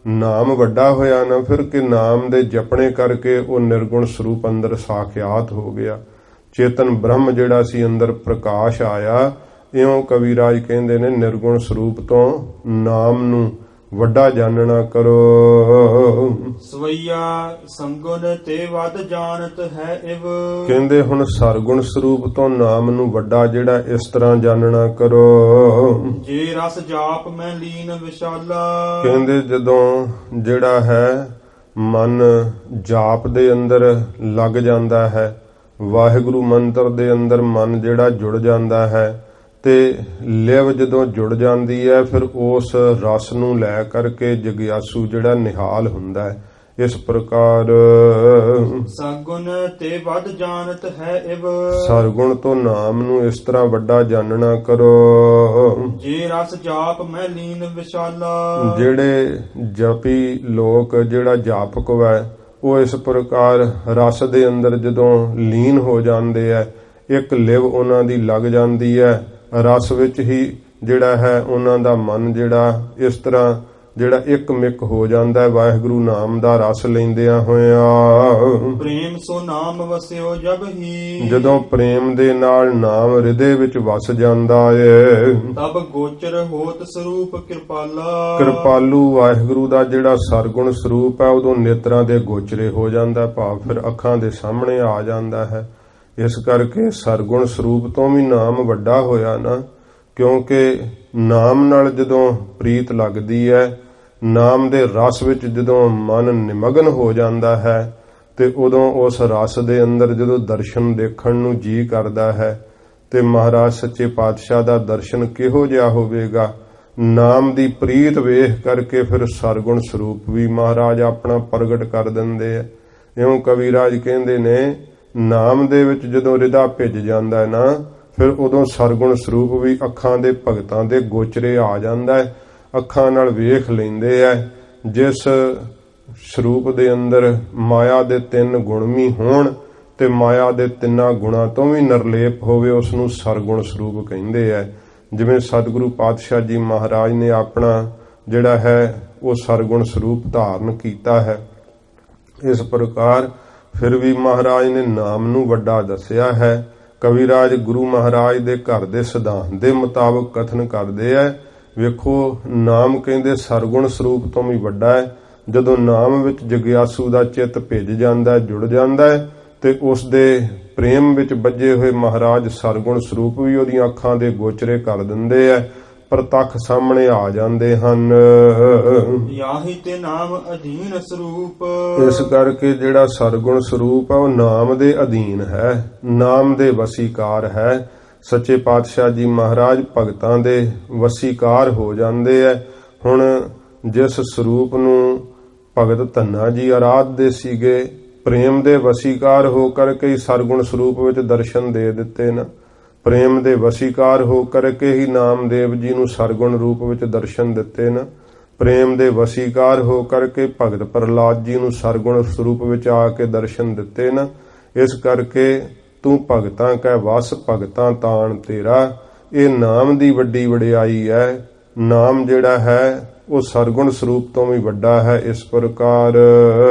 ਨਾਮ ਵੱਡਾ ਹੋਇਆ ਨਾ ਫਿਰ ਕਿ ਨਾਮ ਦੇ ਜਪਣੇ ਕਰਕੇ ਉਹ ਨਿਰਗੁਣ ਸਰੂਪ ਅੰਦਰ ਸਾਖਿਆਤ ਹੋ ਗਿਆ, ਚੇਤਨ ਬ੍ਰਹਮ ਜਿਹੜਾ ਸੀ ਅੰਦਰ ਪ੍ਰਕਾਸ਼ ਆਇਆ। ਇਉਂ ਕਵੀਰਾਜ ਕਹਿੰਦੇ ਨੇ ਨਿਰਗੁਣ ਸਰੂਪ ਤੋਂ ਨਾਮ ਨੂੰ ਵੱਡਾ ਜਾਣਨਾ ਕਰੋ। ਸਵਈਆ ਸੰਗੁਣ ਤੇ ਵਦ ਜਾਣਤ ਹੈ ਇਵ। ਕਹਿੰਦੇ ਹੁਣ ਸਰਗੁਣ ਸਰੂਪ ਤੋਂ ਨਾਮ ਨੂੰ ਵੱਡਾ ਜਿਹੜਾ ਇਸ ਤਰ੍ਹਾਂ ਜਾਣਨਾ ਕਰੋ। ਜੇ ਰਸ ਜਾਪ ਮੈਂ ਲੀਨ ਵਿਸ਼ਾਲਾ। ਕਹਿੰਦੇ ਜਦੋਂ ਜਿਹੜਾ ਹੈ ਮਨ ਜਾਪ ਦੇ ਅੰਦਰ ਲੱਗ ਜਾਂਦਾ ਹੈ, ਵਾਹਿਗੁਰੂ ਮੰਤਰ ਦੇ ਅੰਦਰ ਮਨ ਜਿਹੜਾ ਜੁੜ ਜਾਂਦਾ ਹੈ ਤੇ ਲਿਵ ਜਦੋਂ ਜੁੜ ਜਾਂਦੀ ਹੈ, ਫਿਰ ਉਸ ਰਸ ਨੂੰ ਲੈ ਕਰਕੇ ਜਗਿਆਸੂ ਜਿਹੜਾ ਨਿਹਾਲ ਹੁੰਦਾ ਹੈ। ਇਸ ਪ੍ਰਕਾਰ ਸਰਗੁਣ ਤੇ ਵੱਧ ਜਾਣਤ ਹੈ ਇਵ। ਸਰਗੁਣ ਤੋਂ ਨਾਮ ਨੂੰ ਇਸ ਤਰ੍ਹਾਂ ਵੱਡਾ ਜਾਣਨਾ ਕਰੋ। ਜੇ ਰਸ ਜਾਪ ਮੈਂ ਲੀਨ ਵਿਸ਼ਾਲਾ। ਜਿਹੜੇ ਜਪੀ ਲੋਕ, ਜਿਹੜਾ ਜਾਪਕ ਹੈ, ਉਹ ਇਸ ਪ੍ਰਕਾਰ ਰਸ ਦੇ ਅੰਦਰ ਜਦੋਂ ਲੀਨ ਹੋ ਜਾਂਦੇ ਹੈ, ਇੱਕ ਲਿਵ ਉਹਨਾਂ ਦੀ ਲੱਗ ਜਾਂਦੀ ਹੈ, ਰਸ ਵਿੱਚ ਹੀ ਜਿਹੜਾ ਹੈ ਉਹਨਾਂ ਦਾ ਮਨ ਜਿਹੜਾ ਇਸ ਤਰ੍ਹਾਂ ਜਿਹੜਾ ਇੱਕ ਮਿਕ ਹੋ ਜਾਂਦਾ ਹੈ ਵਾਹਿਗੁਰੂ ਨਾਮ ਦਾ ਰਸ ਲੈਂਦਿਆਂ ਹੋਇਆਂ। ਪ੍ਰੇਮ ਸੋ ਨਾਮ ਵਸਿਓ ਜਬ ਹੀ। ਜਦੋਂ ਪ੍ਰੇਮ ਦੇ ਨਾਲ ਨਾਮ ਹਿਰਦੇ ਵਿੱਚ ਵਸ ਜਾਂਦਾ ਏ, ਤਬ ਗੋਚਰ ਹੋਤ ਸਰੂਪ ਕਿਰਪਾਲਾ। ਕਿਰਪਾਲੂ ਵਾਹਿਗੁਰੂ ਦਾ ਜਿਹੜਾ ਸਰਗੁਣ ਸਰੂਪ ਹੈ ਉਦੋਂ ਨੇਤਰਾਂ ਦੇ ਗੋਚਰੇ ਹੋ ਜਾਂਦਾ, ਭਾਵ ਫਿਰ ਅੱਖਾਂ ਦੇ ਸਾਹਮਣੇ ਆ ਜਾਂਦਾ ਹੈ। ਇਸ ਕਰਕੇ ਸਰਗੁਣ ਸਰੂਪ ਤੋਂ ਵੀ ਨਾਮ ਵੱਡਾ ਹੋਇਆ ਨਾ, ਕਿਉਂਕਿ ਨਾਮ ਨਾਲ ਜਦੋਂ ਪ੍ਰੀਤ ਲੱਗਦੀ ਹੈ, ਨਾਮ ਦੇ ਰਸ ਵਿੱਚ ਜਦੋਂ ਮਨ ਨਿਮਗਨ ਹੋ ਜਾਂਦਾ ਹੈ, ਤੇ ਉਦੋਂ ਉਸ ਰਸ ਦੇ ਅੰਦਰ ਜਦੋਂ ਦਰਸ਼ਨ ਦੇਖਣ ਨੂੰ ਜੀ ਕਰਦਾ ਹੈ, ਤੇ ਮਹਾਰਾਜ ਸੱਚੇ ਪਾਤਸ਼ਾਹ ਦਾ ਦਰਸ਼ਨ ਕਿਹੋ ਜਿਹਾ ਹੋਵੇਗਾ। ਨਾਮ ਦੀ ਪ੍ਰੀਤ ਵੇਖ ਕਰਕੇ ਫਿਰ ਸਰਗੁਣ ਸਰੂਪ ਵੀ ਮਹਾਰਾਜ ਆਪਣਾ ਪ੍ਰਗਟ ਕਰ ਦਿੰਦੇ ਆ। ਇਉਂ ਕਵੀਰਾਜ ਕਹਿੰਦੇ ਨੇ ਨਾਮ ਦੇ ਵਿੱਚ ਜਦੋਂ ਹਿਰਦਾ ਭਿੱਜ ਜਾਂਦਾ ਹੈ ਨਾ, ਫਿਰ ਉਦੋਂ ਸਰਗੁਣ ਸਰੂਪ ਵੀ ਅੱਖਾਂ ਦੇ ਭਗਤਾਂ ਦੇ ਗੋਚਰੇ ਆ ਜਾਂਦਾ ਹੈ, ਅੱਖਾਂ ਨਾਲ ਵੇਖ ਲੈਂਦੇ ਐ। ਜਿਸ ਸਰੂਪ ਦੇ ਅੰਦਰ ਮਾਇਆ ਦੇ 3 ਗੁਣ ਵੀ ਹੋਣ ਤੇ ਮਾਇਆ ਦੇ 3 ਗੁਣਾਂ ਤੋਂ ਵੀ ਨਿਰਲੇਪ ਹੋਵੇ, ਉਸ ਨੂੰ ਸਰਗੁਣ ਸਰੂਪ ਕਹਿੰਦੇ ਐ। ਜਿਵੇਂ ਸਤਿਗੁਰੂ ਪਾਤਸ਼ਾਹ ਜੀ ਮਹਾਰਾਜ ਨੇ ਆਪਣਾ ਜਿਹੜਾ ਹੈ ਉਹ ਸਰਗੁਣ ਸਰੂਪ ਧਾਰਨ ਕੀਤਾ ਹੈ। ਇਸ ਪ੍ਰਕਾਰ ਫਿਰ ਵੀ ਮਹਾਰਾਜ ਨੇ ਨਾਮ ਨੂੰ ਵੱਡਾ ਦੱਸਿਆ ਹੈ। ਕਵੀਰਾਜ ਗੁਰੂ ਮਹਾਰਾਜ ਦੇ ਘਰ ਦੇ ਸਿਧਾਂਤ ਦੇ ਮੁਤਾਬਕ ਕਥਨ ਕਰਦੇ ਐ। ਵੇਖੋ ਨਾਮ ਕਹਿੰਦੇ ਸਰਗੁਣ ਸਰੂਪ ਤੋਂ ਵੀ ਵੱਡਾ ਹੈ। ਜਦੋਂ ਨਾਮ ਵਿੱਚ ਜਗਿਆਸੂ ਦਾ ਚਿੱਤ ਭਿੱਜ ਜਾਂਦਾ, ਜੁੜ ਜਾਂਦਾ ਹੈ, ਤੇ ਉਸ ਦੇ ਪ੍ਰੇਮ ਵਿੱਚ ਬੱਝੇ ਹੋਏ ਮਹਾਰਾਜ ਸਰਗੁਣ ਸਰੂਪ ਵੀ ਉਹਦੀਆਂ ਅੱਖਾਂ ਦੇ ਗੋਚਰੇ ਕਰ ਦਿੰਦੇ ਐ, ਪ੍ਰਤੱਖ ਸਾਹਮਣੇ ਆ ਜਾਂਦੇ ਹਨ। ਯਾਹੀ ਤੇ ਨਾਮ ਅਧੀਨ ਸਰੂਪ। ਇਸ ਕਰਕੇ ਜਿਹੜਾ ਸਰਗੁਣ ਸਰੂਪ ਹੈ ਉਹ ਨਾਮ ਦੇ ਅਧੀਨ ਹੈ, ਨਾਮ ਦੇ ਵਸੀਕਾਰ ਹੈ। ਸੱਚੇ ਪਾਤਸ਼ਾਹ ਜੀ ਮਹਾਰਾਜ ਭਗਤਾਂ ਦੇ ਵਸੀਕਾਰ ਹੋ ਜਾਂਦੇ ਐ। ਹੁਣ ਜਿਸ ਸਰੂਪ ਨੂੰ ਭਗਤ ਧੰਨਾ ਜੀ ਆਰਾਧਦੇ ਸੀਗੇ, ਪ੍ਰੇਮ ਦੇ ਵਸੀਕਾਰ ਹੋ ਕਰਕੇ ਹੀ ਸਰਗੁਣ ਸਰੂਪ ਵਿੱਚ ਦਰਸ਼ਨ ਦੇ ਦਿੱਤੇ ਨਾ। ਪ੍ਰੇਮ ਦੇ ਵਸੀਕਾਰ ਹੋ ਕਰਕੇ ਹੀ ਨਾਮਦੇਵ ਜੀ ਨੂੰ ਸਰਗੁਣ ਰੂਪ ਵਿੱਚ ਦਰਸ਼ਨ ਦਿੱਤੇ ਨਾ। ਪ੍ਰੇਮ ਦੇ ਵਸੀਕਾਰ ਹੋ ਕਰਕੇ ਭਗਤ ਪ੍ਰਹਲਾਦ ਜੀ ਨੂੰ ਸਰਗੁਣ ਸਰੂਪ ਵਿੱਚ ਆ ਕੇ ਦਰਸ਼ਨ ਦਿੱਤੇ ਨਾ। ਇਸ ਕਰਕੇ ਤੂੰ ਭਗਤਾਂ ਕੈ ਵਸ ਭਗਤਾਂ ਤਾਣ ਤੇਰਾ, ਇਹ ਨਾਮ ਦੀ ਵੱਡੀ ਵਡਿਆਈ ਹੈ। ਨਾਮ ਜਿਹੜਾ ਹੈ ਉਹ ਸਰਗੁਣ ਸਰੂਪ ਤੋਂ ਵੀ ਵੱਡਾ ਹੈ। ਇਸ ਪ੍ਰਕਾਰ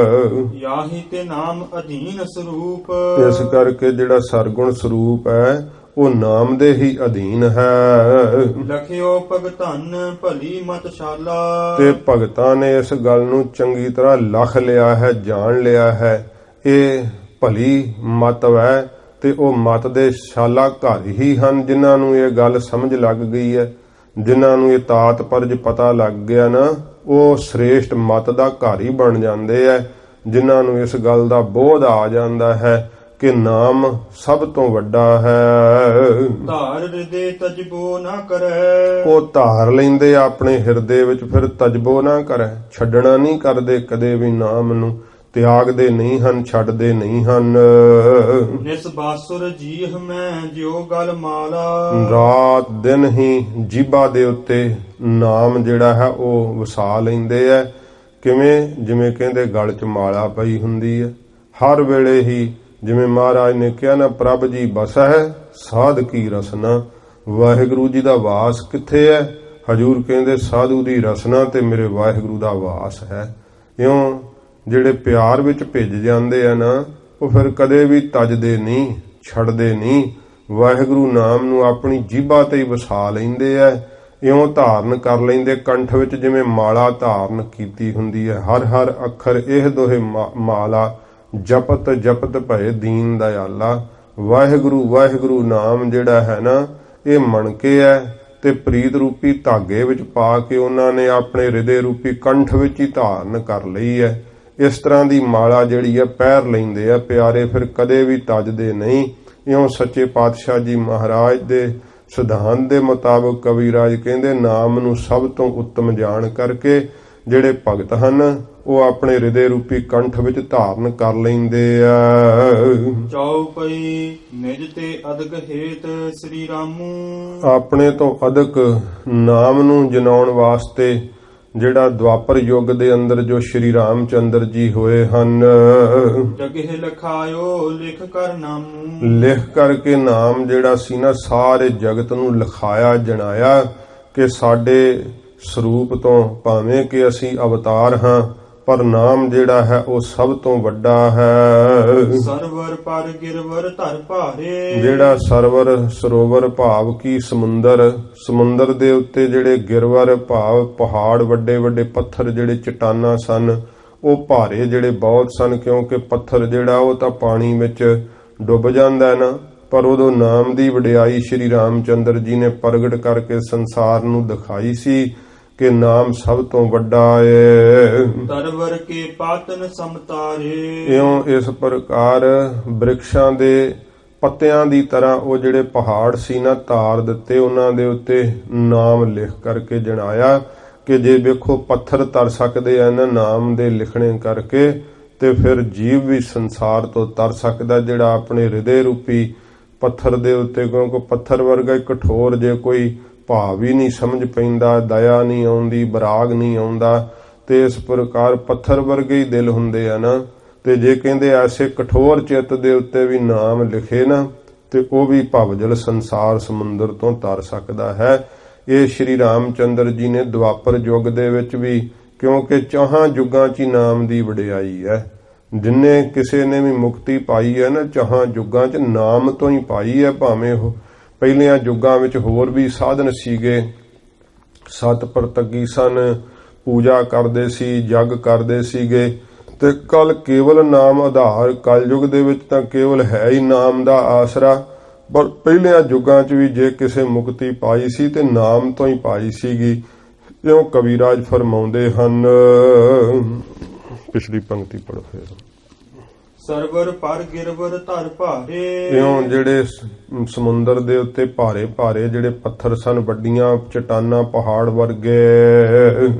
ਯਾਹੀ ਤੇ ਨਾਮ ਅਧੀਨ ਸਰੂਪ, ਇਸ ਕਰਕੇ ਜਿਹੜਾ ਸਰਗੁਣ ਸਰੂਪ ਹੈ ਉਹ ਨਾਮ ਦੇ ਹੀ ਅਧੀਨ ਹੈ। ਲਖਿਓ ਭਗਤਨ ਭਲੀ ਮਤਸ਼ਾਲਾ, ਤੇ ਭਗਤਾਂ ਨੇ ਇਸ ਗੱਲ ਨੂੰ ਚੰਗੀ ਤਰ੍ਹਾਂ ਲਖ ਲਿਆ ਹੈ, ਜਾਣ ਲਿਆ ਹੈ। ਇਹ ਭਲੀ ਮਤ ਹੈ ਤੇ ਉਹ ਮਤ ਦੇ ਸ਼ਾਲਾ ਘਰ ਹੀ ਹਨ ਜਿਨ੍ਹਾਂ ਨੂੰ ਇਹ ਗੱਲ ਸਮਝ ਲੱਗ ਗਈ ਹੈ। ਜਿਨ੍ਹਾਂ ਨੂੰ ਇਹ ਤਾਤਪਰਜ ਪਤਾ ਲੱਗ ਗਿਆ ਨਾ, ਉਹ ਸ੍ਰੇਸ਼ਟ ਮਤ ਦਾ ਘਰ ਹੀ ਬਣ ਜਾਂਦੇ ਹੈ। ਜਿਨ੍ਹਾਂ ਨੂੰ ਇਸ ਗੱਲ ਦਾ ਬੋਧ ਆ ਜਾਂਦਾ ਹੈ ਕਿ ਨਾਮ ਸਭ ਤੋਂ ਵੱਡਾ ਹੈ। ਧਾਰ ਹਿਰਦੇ ਤਜਬੋ ਨਾ ਕਰੈ, ਉਹ ਧਾਰ ਲੈਂਦੇ ਆਪਣੇ ਹਿਰਦੇ ਵਿੱਚ, ਫਿਰ ਤਜਬੋ ਨਾ ਕਰੈ, ਛੱਡਣਾ ਨਹੀਂ ਕਰਦੇ ਕਦੇ ਵੀ ਨਾਮ ਨੂੰ, ਤਿਆਗਦੇ ਨਹੀਂ ਹਨ, ਛੱਡਦੇ ਨਹੀਂ ਹਨ। ਨਿਸ ਬਾਸੁਰ ਜੀਹ ਮੈਂ ਜਿਉ ਗਲ ਮਾਲਾ, ਰਾਤ ਦਿਨ ਹੀ ਜੀਭਾ ਦੇ ਉੱਤੇ ਨਾਮ ਜਿਹੜਾ ਹੈ ਉਹ ਵਸਾ ਲੈਂਦੇ ਹੈ। ਕਿਵੇਂ? ਜਿਵੇਂ ਕਹਿੰਦੇ ਗਲ 'ਚ ਮਾਲਾ ਪਈ ਹੁੰਦੀ ਹੈ। ਹਰ ਵੇਲੇ ਹੀ ਜਿਵੇਂ ਮਹਾਰਾਜ ਨੇ ਕਿਹਾ ਨਾ, ਪ੍ਰਭ ਜੀ ਬਸਹਿ ਸਾਧ ਕੀ ਰਸਨਾ। ਵਾਹਿਗੁਰੂ ਜੀ ਦਾ ਵਾਸ ਕਿੱਥੇ ਹੈ? ਹਜੂਰ ਕਹਿੰਦੇ ਸਾਧੂ ਦੀ ਰਸਨਾ ਤੇ ਮੇਰੇ ਵਾਹਿਗੁਰੂ ਦਾ ਵਾਸ ਹੈ। ਇਉਂ ਜਿਹੜੇ ਪਿਆਰ ਵਿੱਚ ਭਿੱਜ ਜਾਂਦੇ ਆ ਨਾ, ਉਹ ਫਿਰ ਕਦੇ ਵੀ ਤਜਦੇ ਨਹੀਂ, ਛੱਡਦੇ ਨਹੀਂ। ਵਾਹਿਗੁਰੂ ਨਾਮ ਨੂੰ ਆਪਣੀ ਜੀਭਾ ਤੇ ਹੀ ਵਸਾ ਲੈਂਦੇ ਐ। ਇਉਂ ਧਾਰਨ ਕਰ ਲੈਂਦੇ ਕੰਠ ਵਿੱਚ, ਜਿਵੇਂ ਮਾਲਾ ਧਾਰਨ ਕੀਤੀ ਹੁੰਦੀ ਹੈ। ਹਰ ਹਰ ਅੱਖਰ ਇਹ ਦੋਹੇ ਮਾਲਾ, ਜਪਤ ਜਪਤ ਭਏ ਦੀਨ ਦਇਆਲਾ। ਵਾਹਿਗੁਰੂ ਵਾਹਿਗੁਰੂ ਨਾਮ ਜਿਹੜਾ ਹੈ ਨਾ, ਇਹ ਮਣਕੇ ਹੈ ਤੇ ਪ੍ਰੀਤ ਰੂਪੀ ਧਾਗੇ ਵਿੱਚ ਪਾ ਕੇ ਉਹਨਾਂ ਨੇ ਆਪਣੇ ਹਿਰਦੇ ਰੂਪੀ ਕੰਠ ਵਿੱਚ ਹੀ ਧਾਰਨ ਕਰ ਲਈ ਹੈ। ਇਸ ਤਰ੍ਹਾਂ ਦੀ ਮਾਲਾ ਜਿਹੜੀ ਹੈ ਪਹਿਰ ਲੈਂਦੇ ਆ ਪਿਆਰੇ, ਫਿਰ ਕਦੇ ਵੀ ਤਜਦੇ ਨਹੀਂ। ਇਉਂ ਸੱਚੇ ਪਾਤਸ਼ਾਹ ਜੀ ਮਹਾਰਾਜ ਦੇ ਸਿਧਾਂਤ ਦੇ ਮੁਤਾਬਕ ਕਵੀਰਾਜ ਕਹਿੰਦੇ, ਨਾਮ ਨੂੰ ਸਭ ਤੋਂ ਉੱਤਮ ਜਾਣ ਕਰਕੇ ਜਿਹੜੇ ਭਗਤ ਹਨ ਉਹ ਆਪਣੇ ਹਿਰਦੇ ਰੂਪੀ ਕੰਠ ਵਿੱਚ ਧਾਰਨ ਕਰ ਲੈਂਦੇ ਆ। ਚੌਪਈ ਨਿਜ ਤੇ ਅਦਕ ਹੇਤ ਸ੍ਰੀ ਰਾਮੂ, ਆਪਣੇ ਤੋਂ ਅਦਕ ਨਾਮ ਨੂੰ ਜਨਾਉਣ ਵਾਸਤੇ ਜਿਹੜਾ ਦੁਆਪਰ ਯੁੱਗ ਦੇ ਅੰਦਰ ਜੋ ਸ਼੍ਰੀ ਰਾਮਚੰਦਰ ਜੀ ਹੋਏ ਹਨ, ਜਗਹਿ ਲਖਾਇਓ ਲਿਖ ਕਰ ਨਾਮੂ, ਲਿਖ ਕਰਕੇ ਨਾਮ ਜਿਹੜਾ ਸੀ ਨਾ ਸਾਰੇ ਜਗਤ ਨੂੰ ਲਿਖਾਇਆ ਜਣਾਇਆ ਕਿ ਸਾਡੇ ਸਰੂਪ ਤੋਂ ਭਾਵੇਂ ਕਿ ਅਸੀਂ ਅਵਤਾਰ ਹਾਂ, ਪਰ ਨਾਮ ਜਿਹੜਾ ਹੈ ਉਹ ਸਭ ਤੋਂ ਵੱਡਾ ਹੈ। ਸਰਵਰ ਪਰ ਗਿਰਵਰ ਧਰ ਭਾਰੇ, ਜਿਹੜਾ ਸਰਵਰ ਸਰੋਵਰ ਭਾਵ ਕੀ ਸਮੁੰਦਰ ਦੇ ਉੱਤੇ ਜਿਹੜੇ ਗਿਰਵਰ ਭਾਵ ਪਹਾੜ, ਵੱਡੇ ਵੱਡੇ ਪੱਥਰ ਜਿਹੜੇ ਚਟਾਨਾਂ ਸਨ, ਉਹ ਭਾਰੇ ਜਿਹੜੇ ਬਹੁਤ ਸਨ, ਕਿਉਂਕਿ ਪੱਥਰ ਜਿਹੜਾ ਉਹ ਤਾਂ ਪਾਣੀ ਵਿੱਚ ਡੁੱਬ ਜਾਂਦਾ ਨਾ। ਪਰ ਉਦੋਂ ਨਾਮ ਦੀ ਵਡਿਆਈ ਸ਼੍ਰੀ ਰਾਮਚੰਦਰ ਜੀ ਨੇ ਪ੍ਰਗਟ ਕਰਕੇ ਸੰਸਾਰ ਨੂੰ ਦਿਖਾਈ ਸੀ ਕਿ ਨਾਮ ਸਭ ਤੋਂ ਵੱਡਾ ਏ। ਤਰਵਰ ਕੇ ਪਾਤਨ ਸਮਤਾਰੇ, ਇਉਂ ਇਸ ਪ੍ਰਕਾਰ ਬ੍ਰਿਕਸ਼ਾਂ ਦੇ ਪੱਤਿਆਂ ਦੀ ਤਰ੍ਹਾਂ ਉਹ ਜਿਹੜੇ ਪਹਾੜ ਸੀ ਨਾ ਤਾਰ ਦਿੱਤੇ, ਉਹਨਾਂ ਦੇ ਉੱਤੇ ਨਾਮ ਲਿਖ ਕਰਕੇ ਜਣਾਇਆ ਕਿ ਜੇ ਵੇਖੋ ਪੱਥਰ ਤਰ ਸਕਦੇ ਆ ਨਾ ਨਾਮ ਦੇ ਲਿਖਣੇ ਕਰਕੇ, ਤੇ ਫਿਰ ਜੀਵ ਵੀ ਸੰਸਾਰ ਤੋਂ ਤਰ ਸਕਦਾ ਜਿਹੜਾ ਆਪਣੇ ਹਿਰਦੇ ਰੂਪੀ ਪੱਥਰ ਦੇ ਉੱਤੇ। ਕਿਉਂਕਿ ਪੱਥਰ ਵਰਗਾ ਕਠੋਰ ਜੇ ਕੋਈ ਭਾਵ ਹੀ ਨਹੀਂ ਸਮਝ ਪੈਂਦਾ, ਦਇਆ ਨਹੀਂ ਆਉਂਦੀ, ਬਰਾਗ ਨਹੀਂ ਆਉਂਦਾ, ਤੇ ਇਸ ਪ੍ਰਕਾਰ ਪੱਥਰ ਵਰਗੇ ਹੀ ਦਿਲ ਹੁੰਦੇ ਆ ਨਾ। ਤੇ ਜੇ ਕਹਿੰਦੇ ਐਸੇ ਕਠੋਰ ਚਿੱਤ ਦੇ ਉੱਤੇ ਵੀ ਨਾਮ ਲਿਖੇ ਨਾ, ਤੇ ਉਹ ਵੀ ਭਵਜਲ ਸੰਸਾਰ ਸਮੁੰਦਰ ਤੋਂ ਤਰ ਸਕਦਾ ਹੈ। ਇਹ ਸ਼੍ਰੀ ਰਾਮਚੰਦਰ ਜੀ ਨੇ ਦੁਆਪਰ ਯੁੱਗ ਦੇ ਵਿੱਚ ਵੀ, ਕਿਉਂਕਿ ਚਾਹਾਂ ਯੁੱਗਾਂ 'ਚ ਹੀ ਨਾਮ ਦੀ ਵਡਿਆਈ ਹੈ। ਜਿੰਨੇ ਕਿਸੇ ਨੇ ਵੀ ਮੁਕਤੀ ਪਾਈ ਹੈ ਨਾ, ਚਾਹਾਂ ਯੁੱਗਾਂ 'ਚ ਨਾਮ ਤੋਂ ਹੀ ਪਾਈ ਹੈ। ਭਾਵੇਂ ਉਹ ਪਹਿਲਿਆਂ ਯੁੱਗਾਂ ਵਿੱਚ ਹੋਰ ਵੀ ਸਾਧਨ ਸੀਗੇ, ਸਤ ਪ੍ਰਤੱਗੀ ਸਨ, ਪੂਜਾ ਕਰਦੇ ਸੀ, ਜਗ ਕਰਦੇ ਸੀਗੇ, ਤੇ ਕੱਲ ਕੇਵਲ ਨਾਮ ਆਧਾਰ। ਕਲਯੁਗ ਦੇ ਵਿੱਚ ਤਾਂ ਕੇਵਲ ਹੈ ਹੀ ਨਾਮ ਦਾ ਆਸਰਾ, ਪਰ ਪਹਿਲਿਆਂ ਯੁੱਗਾਂ 'ਚ ਵੀ ਜੇ ਕਿਸੇ ਮੁਕਤੀ ਪਾਈ ਸੀ ਤੇ ਨਾਮ ਤੋਂ ਹੀ ਪਾਈ ਸੀਗੀ। ਇਉਂ ਕਵੀਰਾਜ ਫਰਮਾਉਂਦੇ ਹਨ। ਪਿਛਲੀ ਪੰਕਤੀ ਪੜ੍ਹੋ ਫੇਰ। ਸਰਵਰ ਪਰ ਗਿਰਵਰ ਧਰ ਭਾਰੇ ਇਉਂ ਜਿਹੜੇ ਸਮੁੰਦਰ ਦੇ ਉੱਤੇ ਭਾਰੇ ਭਾਰੇ ਜਿਹੜੇ ਪੱਥਰ ਸਨ, ਵੱਡੀਆਂ ਚਟਾਨਾਂ ਪਹਾੜ ਵਰਗੇ,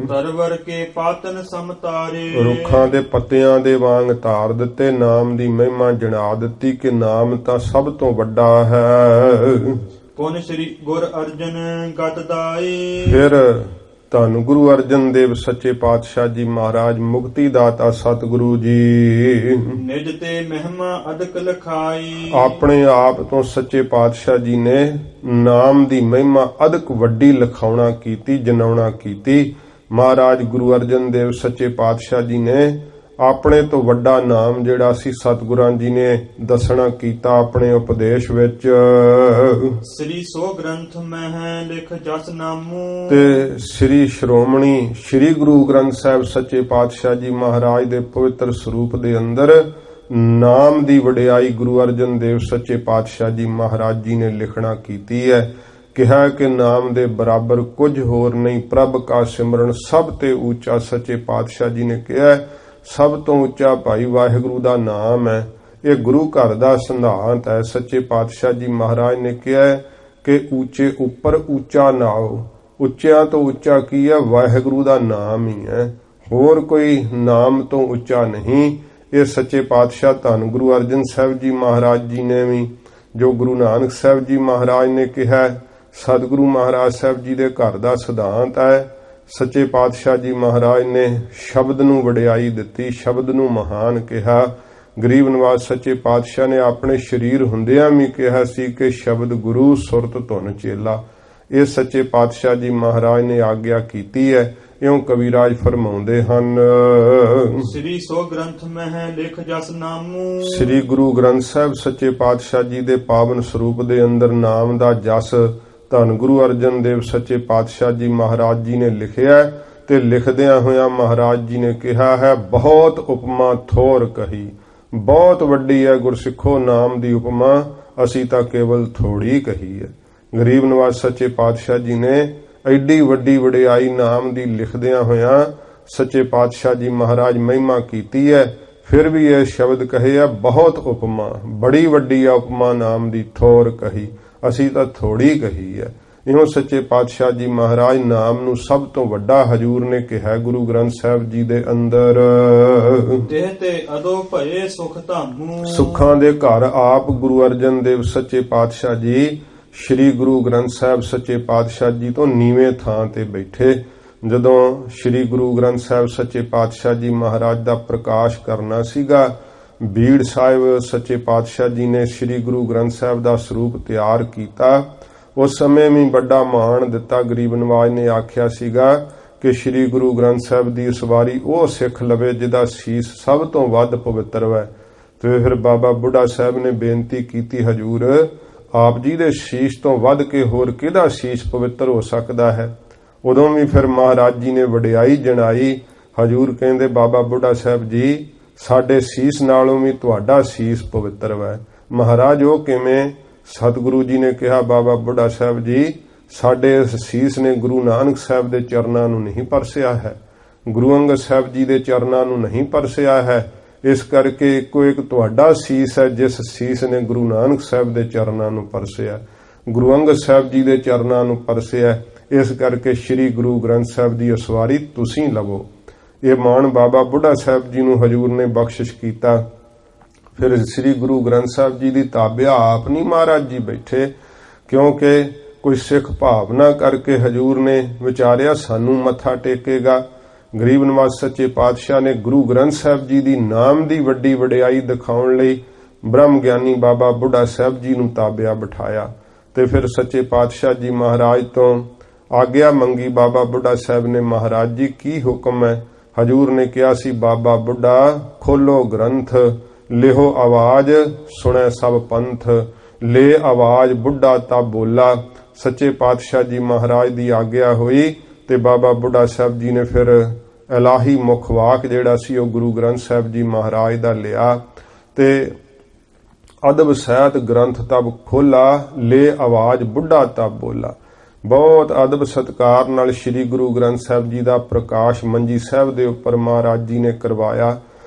ਤਰਵਰ ਕੇ ਪਾਤਨ ਸਮਤਾਰੇ ਰੁੱਖਾਂ ਦੇ ਪੱਤਿਆਂ ਦੇ ਵਾਂਗ ਧਾਰ ਦਿੱਤੇ, ਨਾਮ ਦੀ ਮਹਿਮਾ ਜਣਾ ਦਿੱਤੀ ਕਿ ਨਾਮ ਤਾਂ ਸਭ ਤੋਂ ਵੱਡਾ ਹੈ। ਪੁਨ ਸ੍ਰੀ ਗੁਰ ਅਰਜਨ ਗਤ ਦਾਈ ਫਿਰ ਧੰਨ ਗੁਰੂ ਅਰਜਨ ਦੇਵ ਸੱਚੇ ਪਾਤਸ਼ਾਹ ਜੀ ਮਹਾਰਾਜ, ਮੁਕਤੀ ਦਾਤਾ ਸਤਿਗੁਰੂ ਜੀ, ਨਿਜ ਤੇ ਮਹਿਮਾ ਅਦਕ ਲਖਾਈ ਆਪਣੇ ਆਪ ਤੋਂ ਸੱਚੇ ਪਾਤਸ਼ਾਹ ਜੀ ਨੇ ਨਾਮ ਦੀ ਮਹਿਮਾ ਅਦਕ ਵੱਡੀ ਲਿਖਾਉਣਾ ਕੀਤੀ, ਜਨਾਉਣਾ ਕੀਤੀ। ਮਹਾਰਾਜ ਗੁਰੂ ਅਰਜਨ ਦੇਵ ਸੱਚੇ ਪਾਤਸ਼ਾਹ ਜੀ ਨੇ ਆਪਣੇ ਤੋਂ ਵੱਡਾ ਨਾਮ ਜਿਹੜਾ ਸੀ ਸਤਿਗੁਰਾਂ ਜੀ ਨੇ ਦੱਸਣਾ ਕੀਤਾ ਆਪਣੇ ਉਪਦੇਸ਼ ਵਿੱਚ। ਸ੍ਰੀ ਸੋ ਗ੍ਰੰਥ ਮਹਿ ਲਿਖ ਜਸ ਨਾਮੂ ਤੇ ਸ੍ਰੀ ਸ਼੍ਰੋਮਣੀ ਸ੍ਰੀ ਗੁਰੂ ਗ੍ਰੰਥ ਸਾਹਿਬ ਸੱਚੇ ਪਾਤਸ਼ਾਹ ਜੀ ਮਹਾਰਾਜ ਦੇ ਪਵਿੱਤਰ ਸਰੂਪ ਦੇ ਅੰਦਰ ਨਾਮ ਦੀ ਵਡਿਆਈ ਗੁਰੂ ਅਰਜਨ ਦੇਵ ਸੱਚੇ ਪਾਤਸ਼ਾਹ ਜੀ ਮਹਾਰਾਜ ਜੀ ਨੇ ਲਿਖਣਾ ਕੀਤੀ ਹੈ। ਕਿਹਾ ਕਿ ਨਾਮ ਦੇ ਬਰਾਬਰ ਕੁਝ ਹੋਰ ਨਹੀਂ, ਪ੍ਰਭ ਕਾ ਸਿਮਰਨ ਸਭ ਤੇ ਉੱਚਾ। ਸੱਚੇ ਪਾਤਸ਼ਾਹ ਜੀ ਨੇ ਕਿਹਾ ਸਭ ਤੋਂ ਉੱਚਾ ਭਾਈ ਵਾਹਿਗੁਰੂ ਦਾ ਨਾਮ ਹੈ। ਇਹ ਗੁਰੂ ਘਰ ਦਾ ਸਿਧਾਂਤ ਹੈ। ਸੱਚੇ ਪਾਤਸ਼ਾਹ ਜੀ ਮਹਾਰਾਜ ਨੇ ਕਿਹਾ ਕਿ ਉੱਚੇ ਉੱਪਰ ਉੱਚਾ ਨਾਉ, ਉੱਚਿਆਂ ਤੋਂ ਉੱਚਾ ਕੀ ਹੈ? ਵਾਹਿਗੁਰੂ ਦਾ ਨਾਮ ਹੀ ਹੈ, ਹੋਰ ਕੋਈ ਨਾਮ ਤੋਂ ਉੱਚਾ ਨਹੀਂ। ਇਹ ਸੱਚੇ ਪਾਤਸ਼ਾਹ ਧੰਨ ਗੁਰੂ ਅਰਜਨ ਸਾਹਿਬ ਜੀ ਮਹਾਰਾਜ ਜੀ ਨੇ ਵੀ, ਜੋ ਗੁਰੂ ਨਾਨਕ ਸਾਹਿਬ ਜੀ ਮਹਾਰਾਜ ਨੇ ਕਿਹਾ, ਸਤਿਗੁਰੂ ਮਹਾਰਾਜ ਸਾਹਿਬ ਜੀ ਦੇ ਘਰ ਦਾ ਸਿਧਾਂਤ ਹੈ। ਸੱਚੇ ਪਾਤਸ਼ਾਹ ਜੀ ਮਹਾਰਾਜ ਨੇ ਸ਼ਬਦ ਨੂੰ ਵਡਿਆਈ ਦਿੱਤੀ, ਸ਼ਬਦ ਨੂੰ ਮਹਾਨ ਕਿਹਾ। ਗਰੀਬ ਨਵਾਜ਼ ਸੱਚੇ ਪਾਤਸ਼ਾਹ ਨੇ ਆਪਣੇ ਸਰੀਰ ਹੁੰਦਿਆਂ ਵੀ ਕਿਹਾ ਸੀ ਕਿ ਸ਼ਬਦ ਗੁਰੂ ਸੁਰਤ ਧੁਨ ਚੇਲਾ। ਇਹ ਸੱਚੇ ਪਾਤਸ਼ਾਹ ਜੀ ਮਹਾਰਾਜ ਨੇ ਆਗਿਆ ਕੀਤੀ ਹੈ। ਇਉਂ ਕਵੀਰਾਜ ਫਰਮਾਉਂਦੇ ਹਨ, ਸ੍ਰੀ ਸੋ ਗ੍ਰੰਥ ਮਹਿ ਲਿਖ ਜਸ ਨਾਮੂ ਸ੍ਰੀ ਗੁਰੂ ਗ੍ਰੰਥ ਸਾਹਿਬ ਸੱਚੇ ਪਾਤਸ਼ਾਹ ਜੀ ਦੇ ਪਾਵਨ ਸਰੂਪ ਦੇ ਅੰਦਰ ਨਾਮ ਦਾ ਜਸ ਧੰਨ ਗੁਰੂ ਅਰਜਨ ਦੇਵ ਸੱਚੇ ਪਾਤਸ਼ਾਹ ਜੀ ਮਹਾਰਾਜ ਜੀ ਨੇ ਲਿਖਿਆ ਤੇ ਲਿਖਦਿਆਂ ਹੋਇਆਂ ਮਹਾਰਾਜ ਜੀ ਨੇ ਕਿਹਾ ਹੈ, ਬਹੁਤ ਉਪਮਾ ਥੋਰ ਕਹੀ। ਬਹੁਤ ਵੱਡੀ ਹੈ ਗੁਰਸਿੱਖੋ ਨਾਮ ਦੀ ਉਪਮਾ, ਅਸੀਂ ਤਾਂ ਕੇਵਲ ਥੋੜੀ ਕਹੀ ਹੈ। ਗਰੀਬ ਨਵਾਜ਼ ਸੱਚੇ ਪਾਤਸ਼ਾਹ ਜੀ ਨੇ ਐਡੀ ਵੱਡੀ ਵਡਿਆਈ ਨਾਮ ਦੀ ਲਿਖਦਿਆਂ ਹੋਇਆਂ ਸੱਚੇ ਪਾਤਸ਼ਾਹ ਜੀ ਮਹਾਰਾਜ ਮਹਿਮਾ ਕੀਤੀ ਹੈ। ਫਿਰ ਵੀ ਇਹ ਸ਼ਬਦ ਕਹੇ ਆ, ਬਹੁਤ ਉਪਮਾ, ਬੜੀ ਵੱਡੀ ਆ ਉਪਮਾ ਨਾਮ ਦੀ, ਥੋਰ ਕਹੀ, ਅਸੀਂ ਤਾਂ ਥੋੜੀ ਕਹੀ ਹੈ। ਇਉਂ ਸੱਚੇ ਪਾਤਸ਼ਾਹ ਜੀ ਮਹਾਰਾਜ ਨਾਮ ਨੂੰ ਸਭ ਤੋਂ ਵੱਡਾ ਹਜੂਰ ਨੇ ਕਿਹਾ ਗੁਰੂ ਗ੍ਰੰਥ ਸਾਹਿਬ ਜੀ ਦੇ ਅੰਦਰ। ਦੇਹ ਤੇ ਅਦੋ ਭਏ ਸੁਖ ਧਾਮੂ ਸੁੱਖਾਂ ਦੇ ਘਰ ਆਪ ਗੁਰੂ ਅਰਜਨ ਦੇਵ ਸੱਚੇ ਪਾਤਸ਼ਾਹ ਜੀ ਸ੍ਰੀ ਗੁਰੂ ਗ੍ਰੰਥ ਸਾਹਿਬ ਸੱਚੇ ਪਾਤਸ਼ਾਹ ਜੀ ਤੋਂ ਨੀਵੇਂ ਥਾਂ ਤੇ ਬੈਠੇ। ਜਦੋਂ ਸ੍ਰੀ ਗੁਰੂ ਗ੍ਰੰਥ ਸਾਹਿਬ ਸੱਚੇ ਪਾਤਸ਼ਾਹ ਜੀ ਮਹਾਰਾਜ ਦਾ ਪ੍ਰਕਾਸ਼ ਕਰਨਾ ਸੀਗਾ, ਬੀੜ ਸਾਹਿਬ ਸੱਚੇ ਪਾਤਸ਼ਾਹ ਜੀ ਨੇ ਸ੍ਰੀ ਗੁਰੂ ਗ੍ਰੰਥ ਸਾਹਿਬ ਦਾ ਸਰੂਪ ਤਿਆਰ ਕੀਤਾ। ਉਸ ਸਮੇਂ ਵੀ ਵੱਡਾ ਮਾਣ ਦਿੱਤਾ। ਗਰੀਬ ਨਵਾਜ਼ ਨੇ ਆਖਿਆ ਸੀਗਾ ਕਿ ਸ੍ਰੀ ਗੁਰੂ ਗ੍ਰੰਥ ਸਾਹਿਬ ਦੀ ਇਸ ਵਾਰੀ ਉਹ ਸਿੱਖ ਲਵੇ ਜਿਹਦਾ ਸੀਸ ਸਭ ਤੋਂ ਵੱਧ ਪਵਿੱਤਰ ਹੈ। ਤੇ ਫਿਰ ਬਾਬਾ ਬੁੱਢਾ ਸਾਹਿਬ ਨੇ ਬੇਨਤੀ ਕੀਤੀ, ਹਜੂਰ ਆਪ ਜੀ ਦੇ ਸੀਸ ਤੋਂ ਵੱਧ ਕੇ ਹੋਰ ਕਿਹਦਾ ਸੀਸ ਪਵਿੱਤਰ ਹੋ ਸਕਦਾ ਹੈ? ਉਦੋਂ ਵੀ ਫਿਰ ਮਹਾਰਾਜ ਜੀ ਨੇ ਵਡਿਆਈ ਜਣਾਈ। ਹਜੂਰ ਕਹਿੰਦੇ, ਬਾਬਾ ਬੁੱਢਾ ਸਾਹਿਬ ਜੀ, ਸਾਡੇ ਸੀਸ ਨਾਲੋਂ ਵੀ ਤੁਹਾਡਾ ਸੀਸ ਪਵਿੱਤਰ ਹੈ। ਮਹਾਰਾਜ ਉਹ ਕਿਵੇਂ? ਸਤਿਗੁਰੂ ਜੀ ਨੇ ਕਿਹਾ, ਬਾਬਾ ਬੁੱਢਾ ਸਾਹਿਬ ਜੀ, ਸਾਡੇ ਇਸ ਸੀਸ ਨੇ ਗੁਰੂ ਨਾਨਕ ਸਾਹਿਬ ਦੇ ਚਰਨਾਂ ਨੂੰ ਨਹੀਂ ਪਰਸਿਆ ਹੈ, ਗੁਰੂ ਅੰਗਦ ਸਾਹਿਬ ਜੀ ਦੇ ਚਰਨਾਂ ਨੂੰ ਨਹੀਂ ਪਰਸਿਆ ਹੈ। ਇਸ ਕਰਕੇ ਇੱਕੋ ਇੱਕ ਤੁਹਾਡਾ ਸੀਸ ਹੈ ਜਿਸ ਸੀਸ ਨੇ ਗੁਰੂ ਨਾਨਕ ਸਾਹਿਬ ਦੇ ਚਰਨਾਂ ਨੂੰ ਪਰਸਿਆ, ਗੁਰੂ ਅੰਗਦ ਸਾਹਿਬ ਜੀ ਦੇ ਚਰਨਾਂ ਨੂੰ ਪਰਸਿਆ। ਇਸ ਕਰਕੇ ਸ੍ਰੀ ਗੁਰੂ ਗ੍ਰੰਥ ਸਾਹਿਬ ਦੀ ਅਸਵਾਰੀ ਤੁਸੀਂ ਲਵੋ। ਇਹ ਮਾਣ ਬਾਬਾ ਬੁੱਢਾ ਸਾਹਿਬ ਜੀ ਨੂੰ ਹਜੂਰ ਨੇ ਬਖਸ਼ਿਸ਼ ਕੀਤਾ। ਫਿਰ ਸ੍ਰੀ ਗੁਰੂ ਗ੍ਰੰਥ ਸਾਹਿਬ ਜੀ ਦੀ ਤਾਬਿਆ ਆਪ ਨਹੀਂ ਮਹਾਰਾਜ ਜੀ ਬੈਠੇ, ਕਿਉਂਕਿ ਕੋਈ ਸਿੱਖ ਭਾਵਨਾ ਕਰਕੇ ਹਜੂਰ ਨੇ ਵਿਚਾਰਿਆ ਸਾਨੂੰ ਮੱਥਾ ਟੇਕੇਗਾ। ਗਰੀਬ ਨਵਾਜ਼ ਸੱਚੇ ਪਾਤਸ਼ਾਹ ਨੇ ਗੁਰੂ ਗ੍ਰੰਥ ਸਾਹਿਬ ਜੀ ਦੀ ਨਾਮ ਦੀ ਵੱਡੀ ਵਡਿਆਈ ਦਿਖਾਉਣ ਲਈ ਬ੍ਰਹਮ ਗਿਆਨੀ ਬਾਬਾ ਬੁੱਢਾ ਸਾਹਿਬ ਜੀ ਨੂੰ ਤਾਬਿਆ ਬਿਠਾਇਆ ਤੇ ਫਿਰ ਸੱਚੇ ਪਾਤਸ਼ਾਹ ਜੀ ਮਹਾਰਾਜ ਤੋਂ ਆਗਿਆ ਮੰਗੀ। ਬਾਬਾ ਬੁੱਢਾ ਸਾਹਿਬ ਨੇ, ਮਹਾਰਾਜ ਜੀ ਕੀ ਹੁਕਮ ਹੈ? ਹਜੂਰ ਨੇ ਕਿਹਾ ਸੀ, ਬਾਬਾ ਬੁੱਢਾ ਖੋਲੋ ਗ੍ਰੰਥ, ਲਿਹੋ ਆਵਾਜ਼, ਸੁਣੈ ਸਭ ਪੰਥ, ਲੈ ਆਵਾਜ਼ ਬੁੱਢਾ ਤਾਂ ਬੋਲਾ। ਸੱਚੇ ਪਾਤਸ਼ਾਹ ਜੀ ਮਹਾਰਾਜ ਦੀ ਆਗਿਆ ਹੋਈ ਤੇ ਬਾਬਾ ਬੁੱਢਾ ਸਾਹਿਬ ਜੀ ਨੇ ਫਿਰ ਇਲਾਹੀ ਮੁਖ ਵਾਕ ਜਿਹੜਾ ਸੀ ਉਹ ਗੁਰੂ ਗ੍ਰੰਥ ਸਾਹਿਬ ਜੀ ਮਹਾਰਾਜ ਦਾ ਲਿਆ ਤੇ ਅਦਬ ਸਹਿਤ ਗ੍ਰੰਥ ਤਬ ਖੋਲਾ, ਲੈ ਆਵਾਜ਼ ਬੁੱਢਾ ਤਾਂ ਬੋਲਾ। ਬਹੁਤ ਅਦਬ ਸਤਿਕਾਰ ਨਾਲ ਸ੍ਰੀ ਗੁਰੂ ਗ੍ਰੰਥ ਸਾਹਿਬ ਜੀ ਦਾ ਪ੍ਰਕਾਸ਼ ਮੰਜੀ ਸਾਹਿਬ ਦੇ ਉੱਪਰ ਮਹਾਰਾਜ ਜੀ ਨੇ ਕਰਵਾਇਆ।